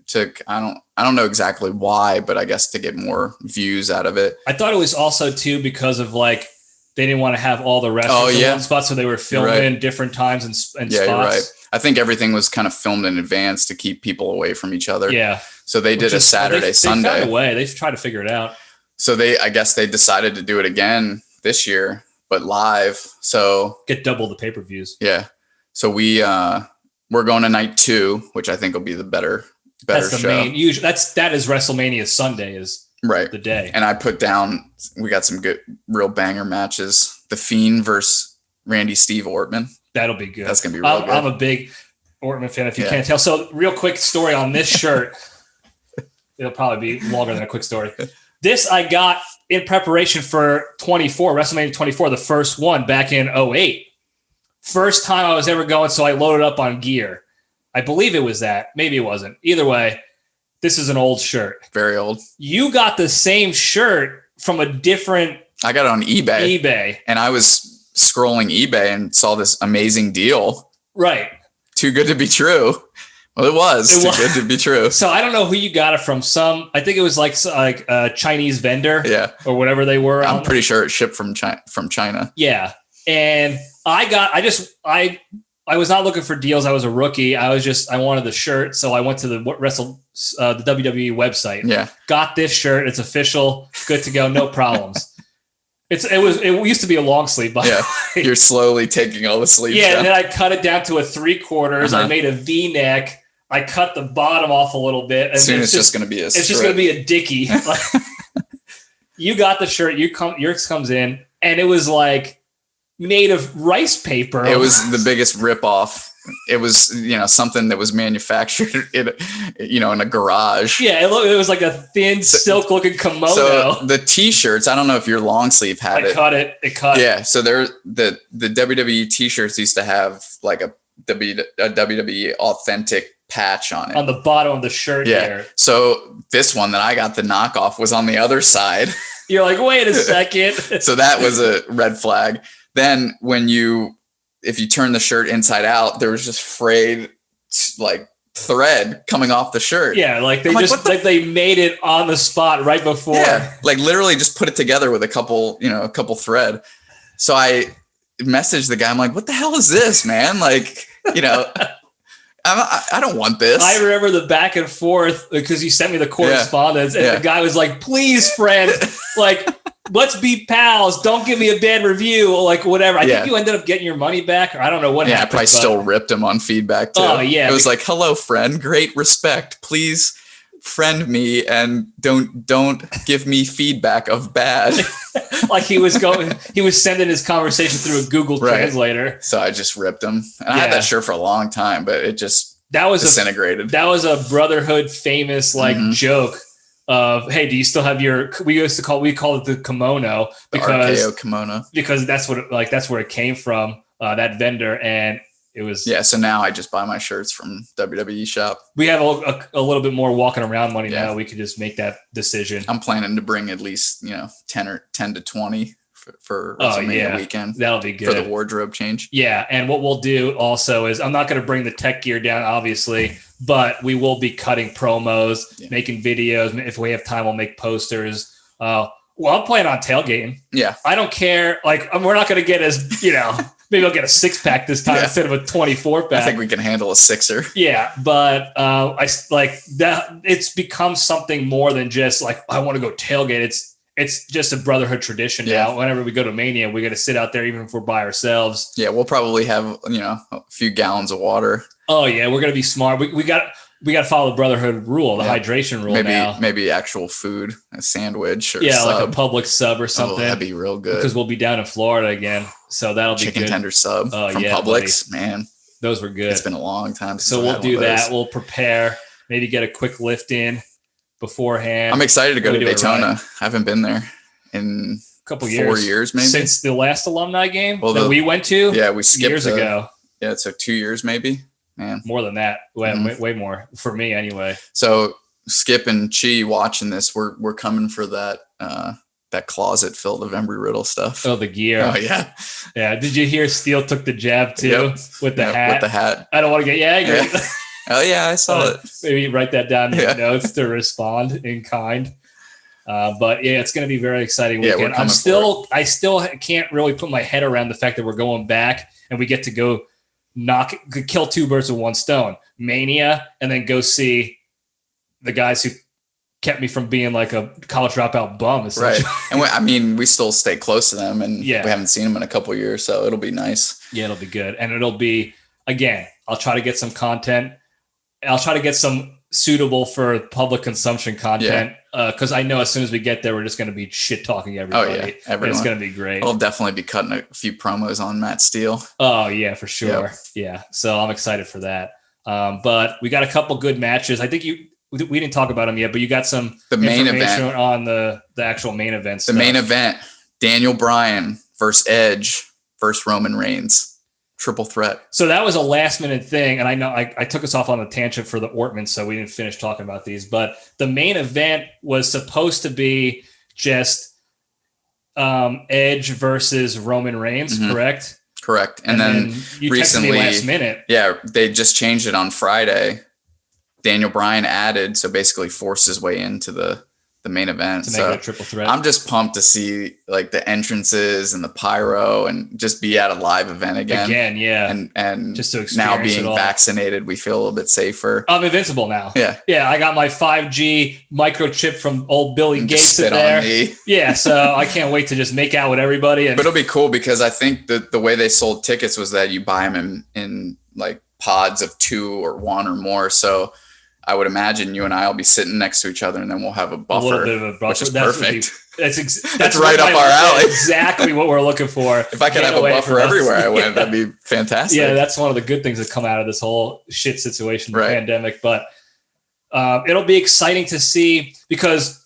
to, I don't know exactly why, but I guess to get more views out of it. I thought it was also too because of like they didn't want to have all the wrestlers in one spot, so they were filming different times and spots. You're right. I think everything was kind of filmed in advance to keep people away from each other. Yeah. So they did a Saturday, Sunday. They found a way. They've tried to figure it out. So I guess they decided to do it again this year, but live. So get double the pay-per-views. Yeah. So we're going to night 2, which I think will be the better that's the show. Main. Usually, that is WrestleMania Sunday is the day. And I put down, we got some good, real banger matches. The Fiend versus Randy Steve Ortman. That'll be good. That's gonna be real good. I'm a big Ortman fan. If you can't tell, so real quick story on this shirt. It'll probably be longer than a quick story. This I got in preparation for WrestleMania 24, the first one back in 2008. First time I was ever going, so I loaded up on gear. I believe it was that. Maybe it wasn't. Either way, this is an old shirt. Very old. You got the same shirt from a different... I got it on eBay. And I was scrolling eBay and saw this amazing deal. Right. Too good to be true. Well, it was too good to be true. So I don't know who you got it from. I think it was like a Chinese vendor. Yeah. Or whatever they were. I'm pretty sure it shipped from China. Yeah. And I was not looking for deals. I was a rookie. I wanted the shirt. So I went to the WWE website. Yeah. Got this shirt. It's official. Good to go. No problems. It used to be a long sleeve. Yeah. You're slowly taking all the sleeves. Yeah. Down. And then I cut it down to a 3/4. I made a V-neck. I cut the bottom off a little bit. And soon it's just going to be it's just going to be a dickie. You got the shirt. Yours comes in, and it was like made of rice paper. It was the biggest ripoff. It was, something that was manufactured in a garage. Yeah, it was like a thin silk looking kimono. So the t-shirts, I don't know if your long sleeve had it. It cut. Yeah. So the WWE t-shirts used to have like a WWE authentic patch on it. On the bottom of the shirt there. So this one that I got, the knockoff, was on the other side. You're like, wait a second. So that was a red flag. Then if you turn the shirt inside out, there was just frayed like thread coming off the shirt. Yeah, like they made it on the spot right before. Yeah, like literally just put it together with a couple thread. So I messaged the guy. I'm like, what the hell is this, man? Like, I don't want this. I remember the back and forth because you sent me the correspondence, and the guy was like, please, friend, like, let's be pals. Don't give me a bad review, or like whatever. I think you ended up getting your money back, or I don't know what happened. I probably still ripped him on feedback too. Oh yeah. It was like, hello, friend. Great respect. Please friend me and don't give me feedback of bad. Like he was sending his conversation through a Google Translator. So I just ripped him. And I had that shirt for a long time, but it just disintegrated. That was a Brotherhood famous joke of, hey, do you still have we call it the kimono, because the RKO kimono, because that's where it came from, that vendor. And it was, so now I just buy my shirts from WWE shop. We have a little bit more walking around money now. We could just make that decision. I'm planning to bring at least 10 to 20 for WrestleMania weekend. That'll be good for the wardrobe change. Yeah, and what we'll do also is, I'm not going to bring the tech gear down, obviously, but we will be cutting promos, making videos. If we have time, we'll make posters. I'm planning on tailgating. Yeah, I don't care. Like, we're not going to get as maybe I'll get a 6-pack this time instead of a 24-pack. I think we can handle a 6er. Yeah, but I like that. It's become something more than just like, I want to go tailgate. It's just a Brotherhood tradition now. Whenever we go to Mania, we got to sit out there, even if we're by ourselves. Yeah, we'll probably have a few gallons of water. Oh yeah, we're gonna be smart. We got to follow the Brotherhood rule, the hydration rule. Maybe actual food, a sandwich, or like a public sub or something. That'd be real good, because we'll be down in Florida again, so that'll be chicken good. Tender sub from Publix, buddy. Man. Those were good. It's been a long time since so we'll do that. We'll prepare, maybe get a quick lift in beforehand. I'm excited to go to Daytona. I haven't been there in a couple years. 4 years, maybe, since the last alumni game that we went to. Yeah, we skipped years ago. Yeah, so 2 years maybe. Man, more than that. Way more for me anyway. So Skip and Chi watching this, we're coming for that that closet filled of Embry Riddle stuff. Oh, the gear. Oh yeah. Yeah. Did you hear Steele took the jab too with the hat? With the hat. I don't want to get angry. Yeah. Oh yeah, I saw it. Maybe write that down in your notes to respond in kind. But yeah, it's going to be very exciting weekend. I still can't really put my head around the fact that we're going back and we get to go kill two birds with one stone. Mania, and then go see the guys who kept me from being like a college dropout bum. Right. And we still stay close to them, and we haven't seen them in a couple of years, so it'll be nice. Yeah, it'll be good. And it'll be, again, I'll try to get some content. I'll try to get some suitable for public consumption content, because I know as soon as we get there, we're just going to be shit talking everybody. Oh, yeah. Everyone. It's going to be great. I'll definitely be cutting a few promos on Matt Steele. Oh yeah, for sure. Yep. Yeah. So I'm excited for that. But we got a couple good matches. I think we didn't talk about them yet, but you got some main event on the actual main event. The main event: Daniel Bryan versus Edge versus Roman Reigns. Triple threat. So that was a last minute thing. And I know I took us off on a tangent for the Ortman, so we didn't finish talking about these, but the main event was supposed to be just Edge versus Roman Reigns, correct? Correct. And then you recently, texted me last minute. Yeah, they just changed it on Friday. Daniel Bryan added, so basically forced his way into the main event. To make it a triple threat. I'm just pumped to see like the entrances and the pyro and just be at a live event again. And just to now being vaccinated, we feel a little bit safer. I'm invincible now. Yeah. I got my 5G microchip from old Billy Gates in there. Yeah, so I can't wait to just make out with everybody. But it'll be cool because I think that the way they sold tickets was that you buy them in like pods of 2 or 1 or more. So I would imagine you and I will be sitting next to each other, and then we'll have a buffer, which is perfect. That's right up our alley. Exactly what we're looking for. If I could have a buffer everywhere I went, that'd be fantastic. Yeah, that's one of the good things that come out of this whole shit situation, the pandemic. But it'll be exciting to see, because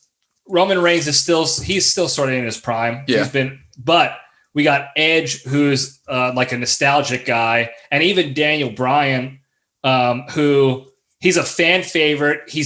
Roman Reigns is still sort of in his prime. Yeah. But we got Edge, who's like a nostalgic guy, and even Daniel Bryan, who. He's a fan favorite. He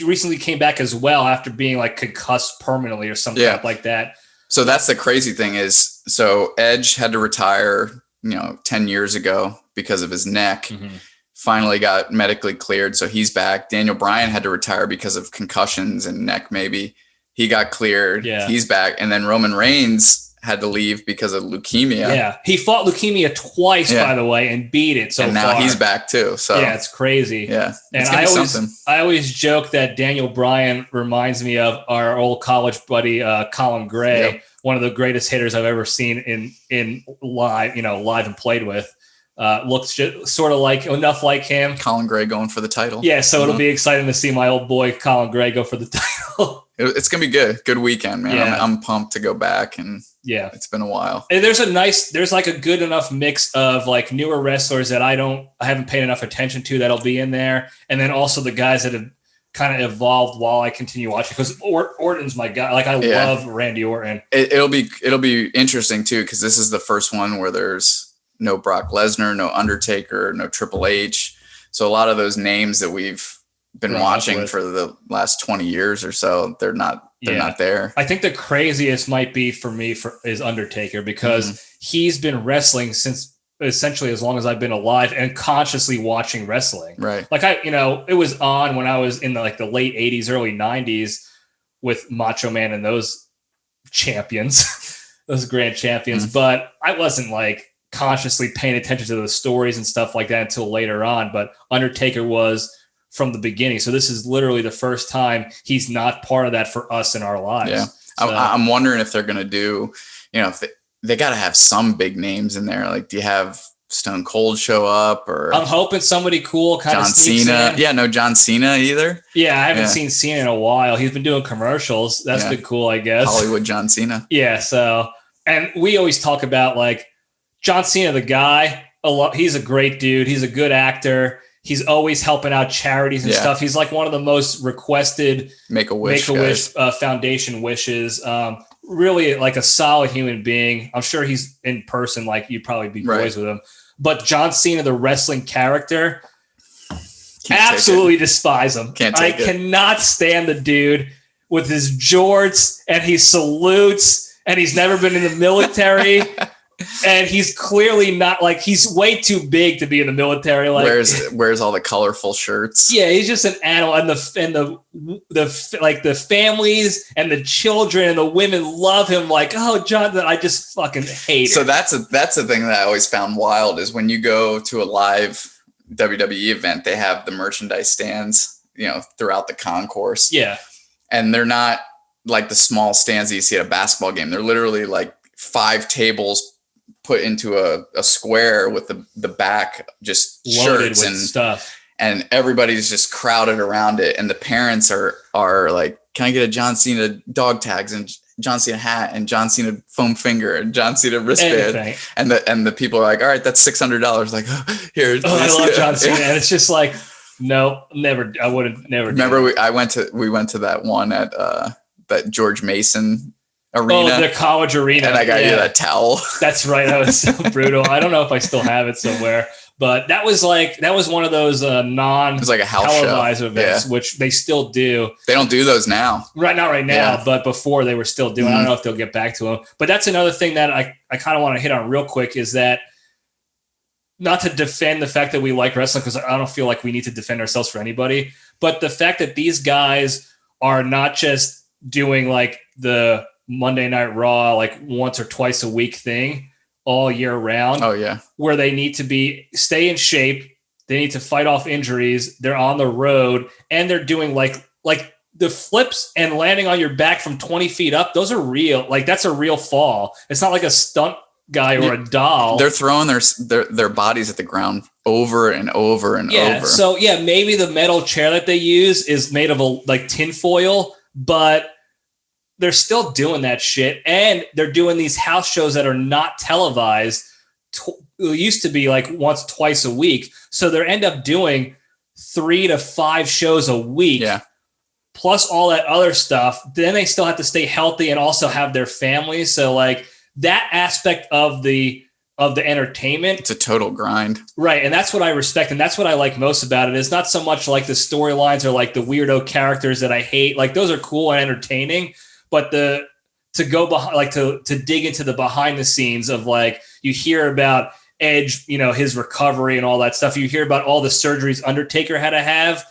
recently came back as well after being like concussed permanently or something like that. So that's the crazy thing is, so Edge had to retire, 10 years ago because of his neck. Mm-hmm. Finally got medically cleared, so he's back. Daniel Bryan had to retire because of concussions and neck maybe. He got cleared. Yeah. He's back. And then Roman Reigns had to leave because of leukemia. Yeah. He fought leukemia twice, by the way, and beat it and now he's back too. So yeah, it's crazy. Yeah. And I always joke that Daniel Bryan reminds me of our old college buddy, Colin Gray, one of the greatest hitters I've ever seen in live, live and played with. Looks just sort of like enough like him. Colin Gray going for the title. Yeah. So it'll be exciting to see my old boy, Colin Gray, go for the title. It's going to be good. Good weekend, man. Yeah. I'm pumped to go back, and it's been a while. And there's like a good enough mix of like newer wrestlers that I haven't paid enough attention to that'll be in there. And then also the guys that have kind of evolved while I continue watching, because Orton's my guy. Like I love Randy Orton. It'll be interesting too, because this is the first one where there's no Brock Lesnar, no Undertaker, no Triple H. So a lot of those names that we've been watching for the last 20 years or so, they're not there. I think the craziest might be for me is Undertaker, because he's been wrestling since essentially as long as I've been alive and consciously watching wrestling. Right. Like it was on when I was in the late 80s, early 90s with Macho Man and those champions, those grand champions. But I wasn't like consciously paying attention to the stories and stuff like that until later on. But Undertaker was from the beginning. So this is literally the first time he's not part of that for us in our lives. Yeah. So, I'm wondering if they're going to do, if they got to have some big names in there. Like, do you have Stone Cold show up, or I'm hoping somebody cool kind John of Cena. Yeah. No John Cena either. Yeah. I haven't seen Cena in a while. He's been doing commercials. That's been cool, I guess. Hollywood John Cena. Yeah. So, and we always talk about like John Cena, the guy, he's a great dude. He's a good actor. He's always helping out charities and stuff. He's like one of the most requested Make-A-Wish Foundation wishes. Really like a solid human being. I'm sure he's in person, like you'd probably be boys with him. But John Cena, the wrestling character, absolutely despise him. I cannot stand the dude. with his jorts, and he salutes, and he's never been in the military. And he's clearly not like, he's way too big to be in the military. Like, wears all the colorful shirts. Yeah, he's just an animal, and the families and the children and the women love him. Like, oh, John, I just fucking hate it. So that's the thing that I always found wild is when you go to a live WWE event, they have the merchandise stands, throughout the concourse. Yeah, and they're not like the small stands that you see at a basketball game. They're literally like 5 tables put into a square with the back just loaded shirts with and stuff, and everybody's just crowded around it, and the parents are like, can I get a John Cena dog tags and John Cena hat and John Cena foam finger and John Cena wristband? Anything. And the people are like, all right, that's $600. Like, here. Oh, I love John Cena. And it's just like, no, never. I would have never. Remember, we went to that one at that George Mason arena. Oh, the college arena. And I got you that towel. That's right. That was so brutal. I don't know if I still have it somewhere, but that was one of those it was like a house televised show. events, which they still do. They don't do those now. Right, not right now, but before they were still doing. I don't know if they'll get back to them. But that's another thing that I kind of want to hit on real quick is that, not to defend the fact that we like wrestling, because I don't feel like we need to defend ourselves for anybody, but the fact that these guys are not just doing like the Monday Night Raw, like once or twice a week thing all year round. Oh yeah. Where they need to stay in shape. They need to fight off injuries. They're on the road, and they're doing like the flips and landing on your back from 20 feet up. Those are real. Like, that's a real fall. It's not like a stunt guy or a doll. They're throwing their bodies at the ground over and over and over. So maybe the metal chair that they use is made of like tinfoil, but they're still doing that shit, and they're doing these house shows that are not televised. It used to be like once, twice a week. So they end up doing 3 to 5 shows a week, plus all that other stuff. Then they still have to stay healthy and also have their families. So like that aspect of the entertainment, it's a total grind. Right. And that's what I respect. And that's what I like most about it. It's not so much like the storylines or like the weirdo characters that I hate. Like, those are cool and entertaining. But to go behind, like to dig into the behind the scenes of, like, you hear about Edge, his recovery and all that stuff. You hear about all the surgeries Undertaker had to have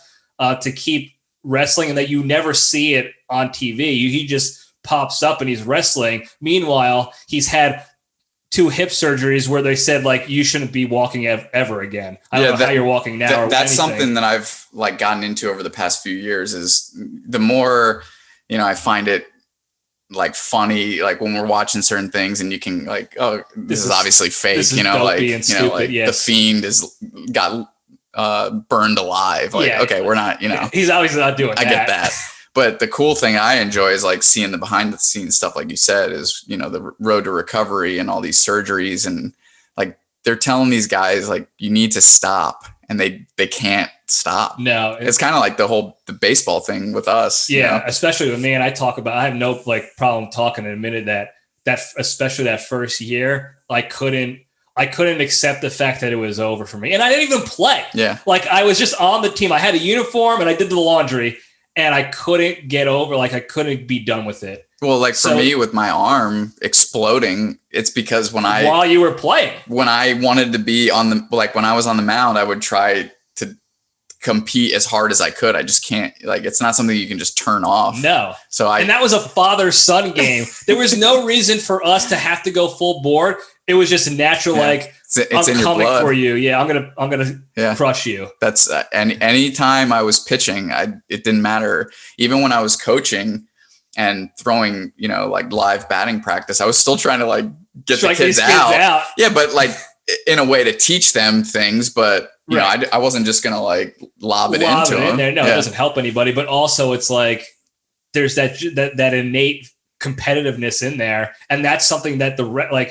to keep wrestling, and that you never see it on TV. He just pops up and he's wrestling. Meanwhile, he's had 2 hip surgeries where they said, like, you shouldn't be walking ever again. I don't know how you're walking now. That's something that I've like gotten into over the past few years. Is the more, I find it like funny, like when we're watching certain things and you can like, oh, this is obviously fake, the Fiend got burned alive. Like, okay, we're not, he's obviously not doing that. I get that. But the cool thing I enjoy is like seeing the behind the scenes stuff, like you said, is, the road to recovery and all these surgeries. And like, they're telling these guys, like, you need to stop, and they can't stop. No, it's kind of like the baseball thing with us. Yeah. Especially with me. And I have no problem talking and admitting that especially that first year, I couldn't accept the fact that it was over for me. And I didn't even play. Yeah. Like, I was just on the team. I had a uniform and I did the laundry, and I couldn't get over, like, I couldn't be done with it. Well, like, for me with my arm exploding, it's because while you were playing, when I wanted to be when I was on the mound, I would try to compete as hard as I could. I just can't, like, it's not something you can just turn off. No. And that was a father-son game. There was no reason for us to have to go full board. It was just a natural, like, it's I'm in coming your blood. For you. Yeah. I'm going to crush you. That's any time I was pitching, it didn't matter. Even when I was coaching and throwing, like live batting practice, I was still trying to like get the kids out. Yeah. But like in a way to teach them things, but you know, I wasn't just going to like lob it into them. No, it doesn't help anybody. But also it's like, there's that innate competitiveness in there. And that's something that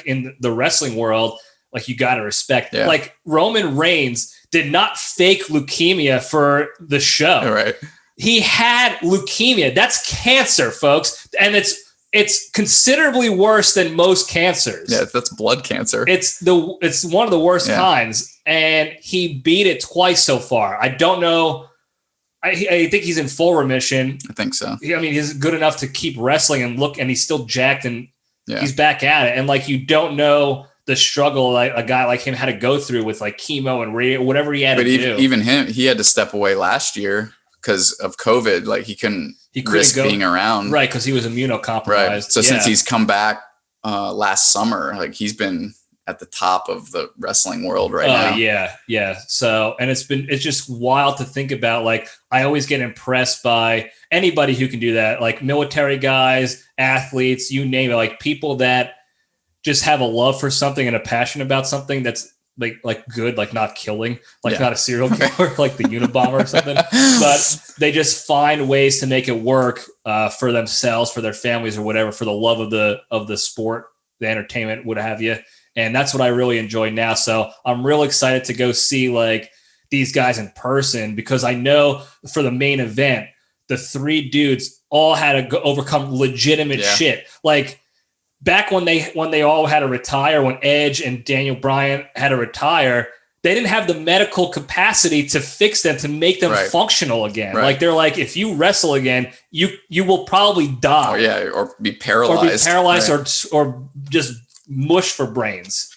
in the wrestling world, like, you got to respect. Yeah. Like, Roman Reigns did not fake leukemia for the show. Right. He had leukemia. That's cancer, folks. And it's considerably worse than most cancers. Yeah, that's blood cancer. It's one of the worst kinds. And he beat it twice so far. I don't know I think he's in full remission. I think so. I mean, he's good enough to keep wrestling and he's still jacked and he's back at it. And like, you don't know the struggle like a guy like him had to go through with like chemo and radio, whatever he had to do. Even him, he had to step away last year because of COVID. Like he couldn't risk being around. Right. Cause he was immunocompromised. Right. So since he's come back last summer, like he's been at the top of the wrestling world right now. Yeah. So, and it's just wild to think about. Like, I always get impressed by anybody who can do that, like military guys, athletes, you name it, like people that just have a love for something and a passion about something that's like good, like not killing, like not a serial killer, like the Unabomber or something, but they just find ways to make it work for themselves, for their families or whatever, for the love of the sport, the entertainment, what have you. And that's what I really enjoy now. So I'm real excited to go see like these guys in person, because I know for the main event, the three dudes all had to overcome legitimate shit. Like back when they all had to retire, when Edge and Daniel Bryan had to retire, they didn't have the medical capacity to fix them, to make them functional again. Right. Like they're like, if you wrestle again, you will probably die. Or be paralyzed. Or just mush for brains.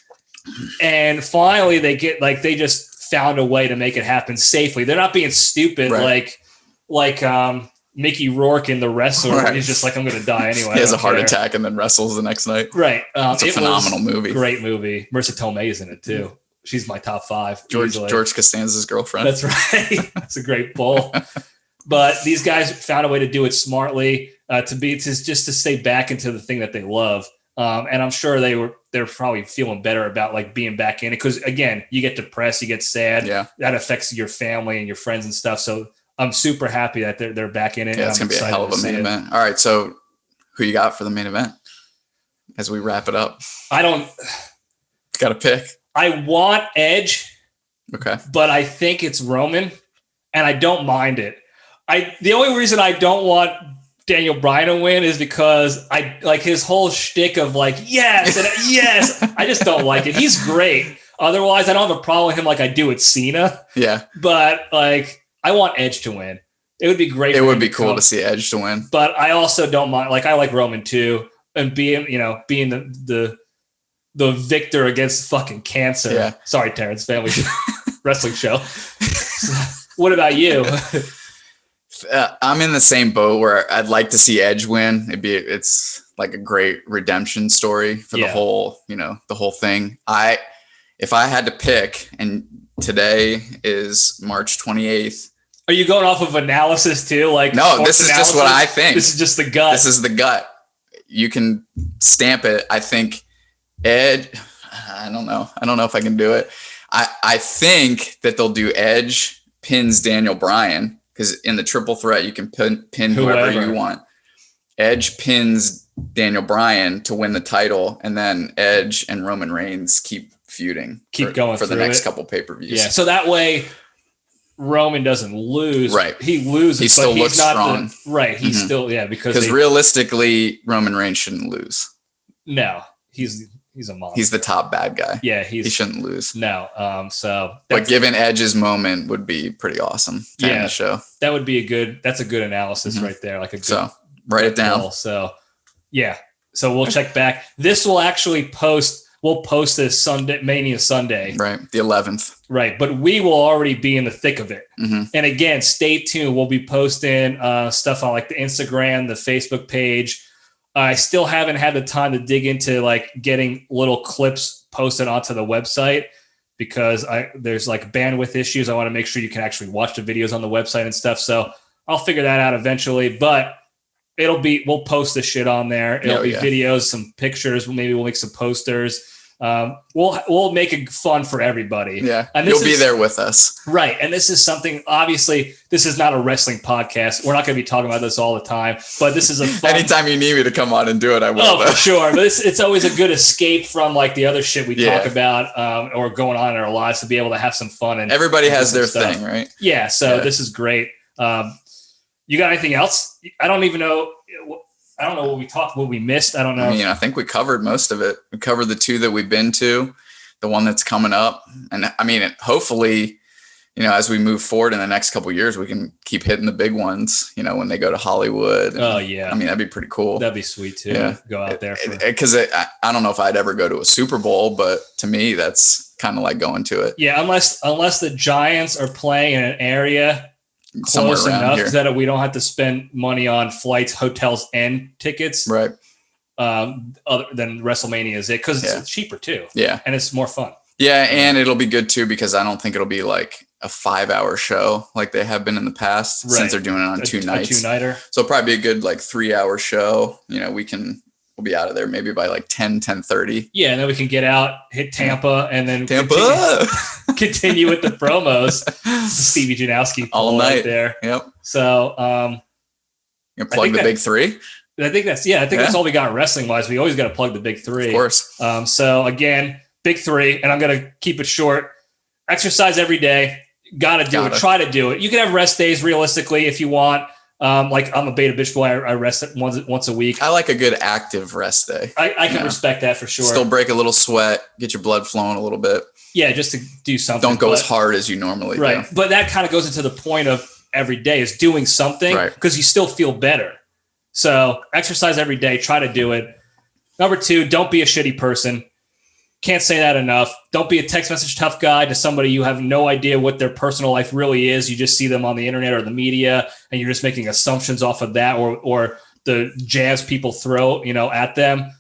And finally they just found a way to make it happen safely. They're not being stupid like Mickey Rourke in The Wrestler. He's just like, I'm going to die anyway. He has a heart attack and then wrestles the next night. Right. It's a phenomenal movie. Great movie. Marissa Tomei is in it too. She's my top 5. George Costanza's girlfriend. That's right. That's a great pull. But these guys found a way to do it smartly, to stay back into the thing that they love. And I'm sure they're probably feeling better about like being back in it. Cause again, you get depressed, you get sad. Yeah. That affects your family and your friends and stuff. So I'm super happy that they're back in it. Yeah, it's going to be a hell of a main event. All right. So who you got for the main event as we wrap it up? Got to pick. I want Edge. Okay. But I think it's Roman, and I don't mind it. The only reason I don't want Daniel Bryan to win is because I like his whole shtick of like, yes, and yes. I just don't like it. He's great. Otherwise, I don't have a problem with him like I do with Cena. Yeah. But like, I want Edge to win. It would be great. It would be cool to see Edge to win. But I also don't mind. Like, I like Roman too, and being the victor against fucking cancer. Yeah. Sorry, Terrence, family wrestling show. What about you? I'm in the same boat where I'd like to see Edge win. It's like a great redemption story for the whole thing. If I had to pick, and today is March 28th. Are you going off of analysis too? Like, no, this is just what I think. This is just the gut. This is the gut. You can stamp it. I think Edge, I don't know. I don't know if I can do it. I think that they'll do Edge pins Daniel Bryan. Because in the triple threat, you can pin whoever you want. Edge pins Daniel Bryan to win the title, and then Edge and Roman Reigns keep feuding. Going for the next couple pay-per-views. Yeah, so that way Roman doesn't lose. Right. He loses. He still looks strong. He's still, because realistically, Roman Reigns shouldn't lose. No, he's a monster. He's the top bad guy. Yeah, he shouldn't lose. No, but given Edge's moment would be pretty awesome to end the show. That would be that's a good analysis right there. Like write it down. Goal. So we'll check back. This will actually we'll post this Sunday, Mania Sunday. Right, the 11th. Right, but we will already be in the thick of it. Mm-hmm. And again, stay tuned. We'll be posting stuff on like the Instagram, the Facebook page. I still haven't had the time to dig into like getting little clips posted onto the website because there's like bandwidth issues. I want to make sure you can actually watch the videos on the website and stuff. So I'll figure that out eventually, but we'll post the shit on there. It'll be videos, some pictures. Maybe we'll make some posters. We'll make it fun for everybody. Yeah. And you'll be there with us. Right. And this is something, obviously, this is not a wrestling podcast. We're not going to be talking about this all the time, but this is a fun. Anytime you need me to come on and do it, I will. Oh, for sure. But it's always a good escape from like the other shit we talk about or going on in our lives to be able to have some fun. And everybody has their thing, right? Yeah. So this is great. You got anything else? I don't even know. I don't know what we missed. I don't know. I think we covered most of it. We covered the two that we've been to, the one that's coming up. And hopefully as we move forward in the next couple of years, we can keep hitting the big ones, when they go to Hollywood. Oh yeah. I mean, that'd be pretty cool. That'd be sweet too. Yeah. Go out there. Because I don't know if I'd ever go to a Super Bowl, but to me, that's kind of like going to it. Yeah. Unless the Giants are playing in an area close enough here that we don't have to spend money on flights, hotels, and tickets. Right. Other than WrestleMania is it, because it's cheaper too. Yeah. And it's more fun. Yeah. And it'll be good too, because I don't think it'll be like a 5-hour show like they have been in the past, since they're doing it on 2 nights. A 2-nighter. So it'll probably be a good like 3-hour show. We'll be out of there maybe by like 10:30. Yeah, and then we can get out, hit Tampa, and then continue with the promos. Stevie Janowski all night right there. Yep. So you plug the big three. I think that's all we got wrestling wise. We always got to plug the big three. Of course. So again, big three, and I'm gonna keep it short. Exercise every day. Gotta do it. Try to do it. You can have rest days realistically if you want. Like I'm a beta bitch boy. I rest once a week. I like a good active rest day. I can respect that for sure. Still break a little sweat, get your blood flowing a little bit. Yeah, just to do something. Don't go as hard as you normally do. Right. But that kind of goes into the point of every day is doing something, because you still feel better. So exercise every day. Try to do it. Number 2, don't be a shitty person. Can't say that enough. Don't be a text message tough guy to somebody you have no idea what their personal life really is. You just see them on the internet or the media, and you're just making assumptions off of that or the jabs people throw, at them.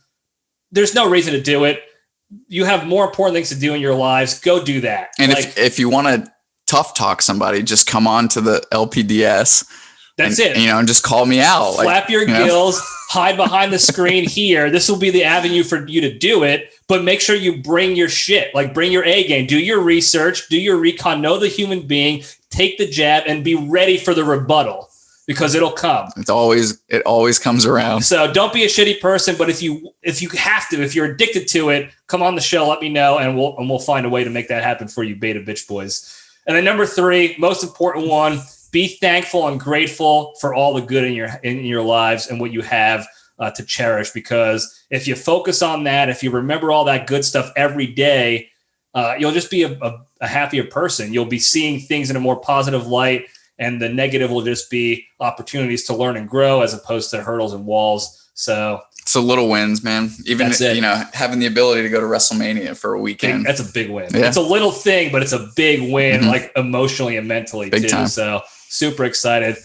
There's no reason to do it. You have more important things to do in your lives. Go do that. And if you want to tough talk somebody, just come on to the LPDS. That's it. And just call me out. Flap your gills, hide behind the screen here. This will be the avenue for you to do it, but make sure you bring your shit, like bring your A game, do your research, do your recon, know the human being, take the jab, and be ready for the rebuttal, because it'll come. It always comes around. So don't be a shitty person, but if you have to, if you're addicted to it, come on the show, let me know, and we'll find a way to make that happen for you, beta bitch boys. And then number 3, most important one, be thankful and grateful for all the good in your lives and what you have to cherish. Because if you focus on that, if you remember all that good stuff every day, you'll just be a happier person. You'll be seeing things in a more positive light, and the negative will just be opportunities to learn and grow as opposed to hurdles and walls. So it's the little wins, man. Even having the ability to go to WrestleMania for a weekend. That's a big win. Yeah. It's a little thing, but it's a big win, like emotionally and mentally big too. Time. So super excited.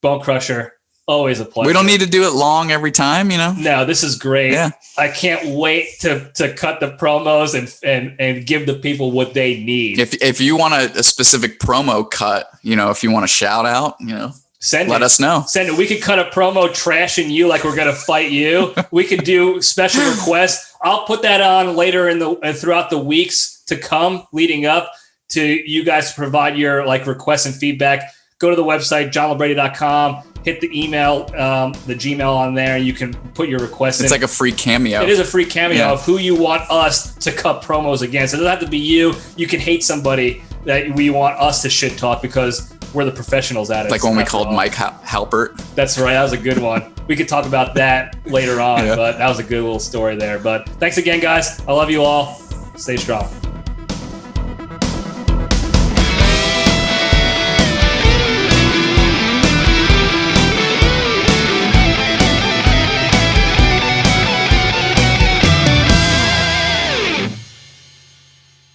Bone Crusher, always a pleasure. We don't need to do it long every time, No, this is great. Yeah. I can't wait to cut the promos and give the people what they need. If you want a specific promo cut, if you want a shout out, let us know. Send it. We could cut a promo trashing you like we're going to fight you. We could do special requests. I'll put that on later throughout the weeks to come, leading up to you guys to provide your requests and feedback. Go to the website, johnlabrady.com, hit the email, the Gmail on there. You can put your requests in. It's like a free cameo. It is a free cameo of who you want us to cut promos against. It doesn't have to be you. You can hate somebody that we want us to shit talk, because we're the professionals at it. Like when we called Mike Halpert. That's right. That was a good one. We could talk about that later on, but that was a good little story there. But thanks again, guys. I love you all. Stay strong.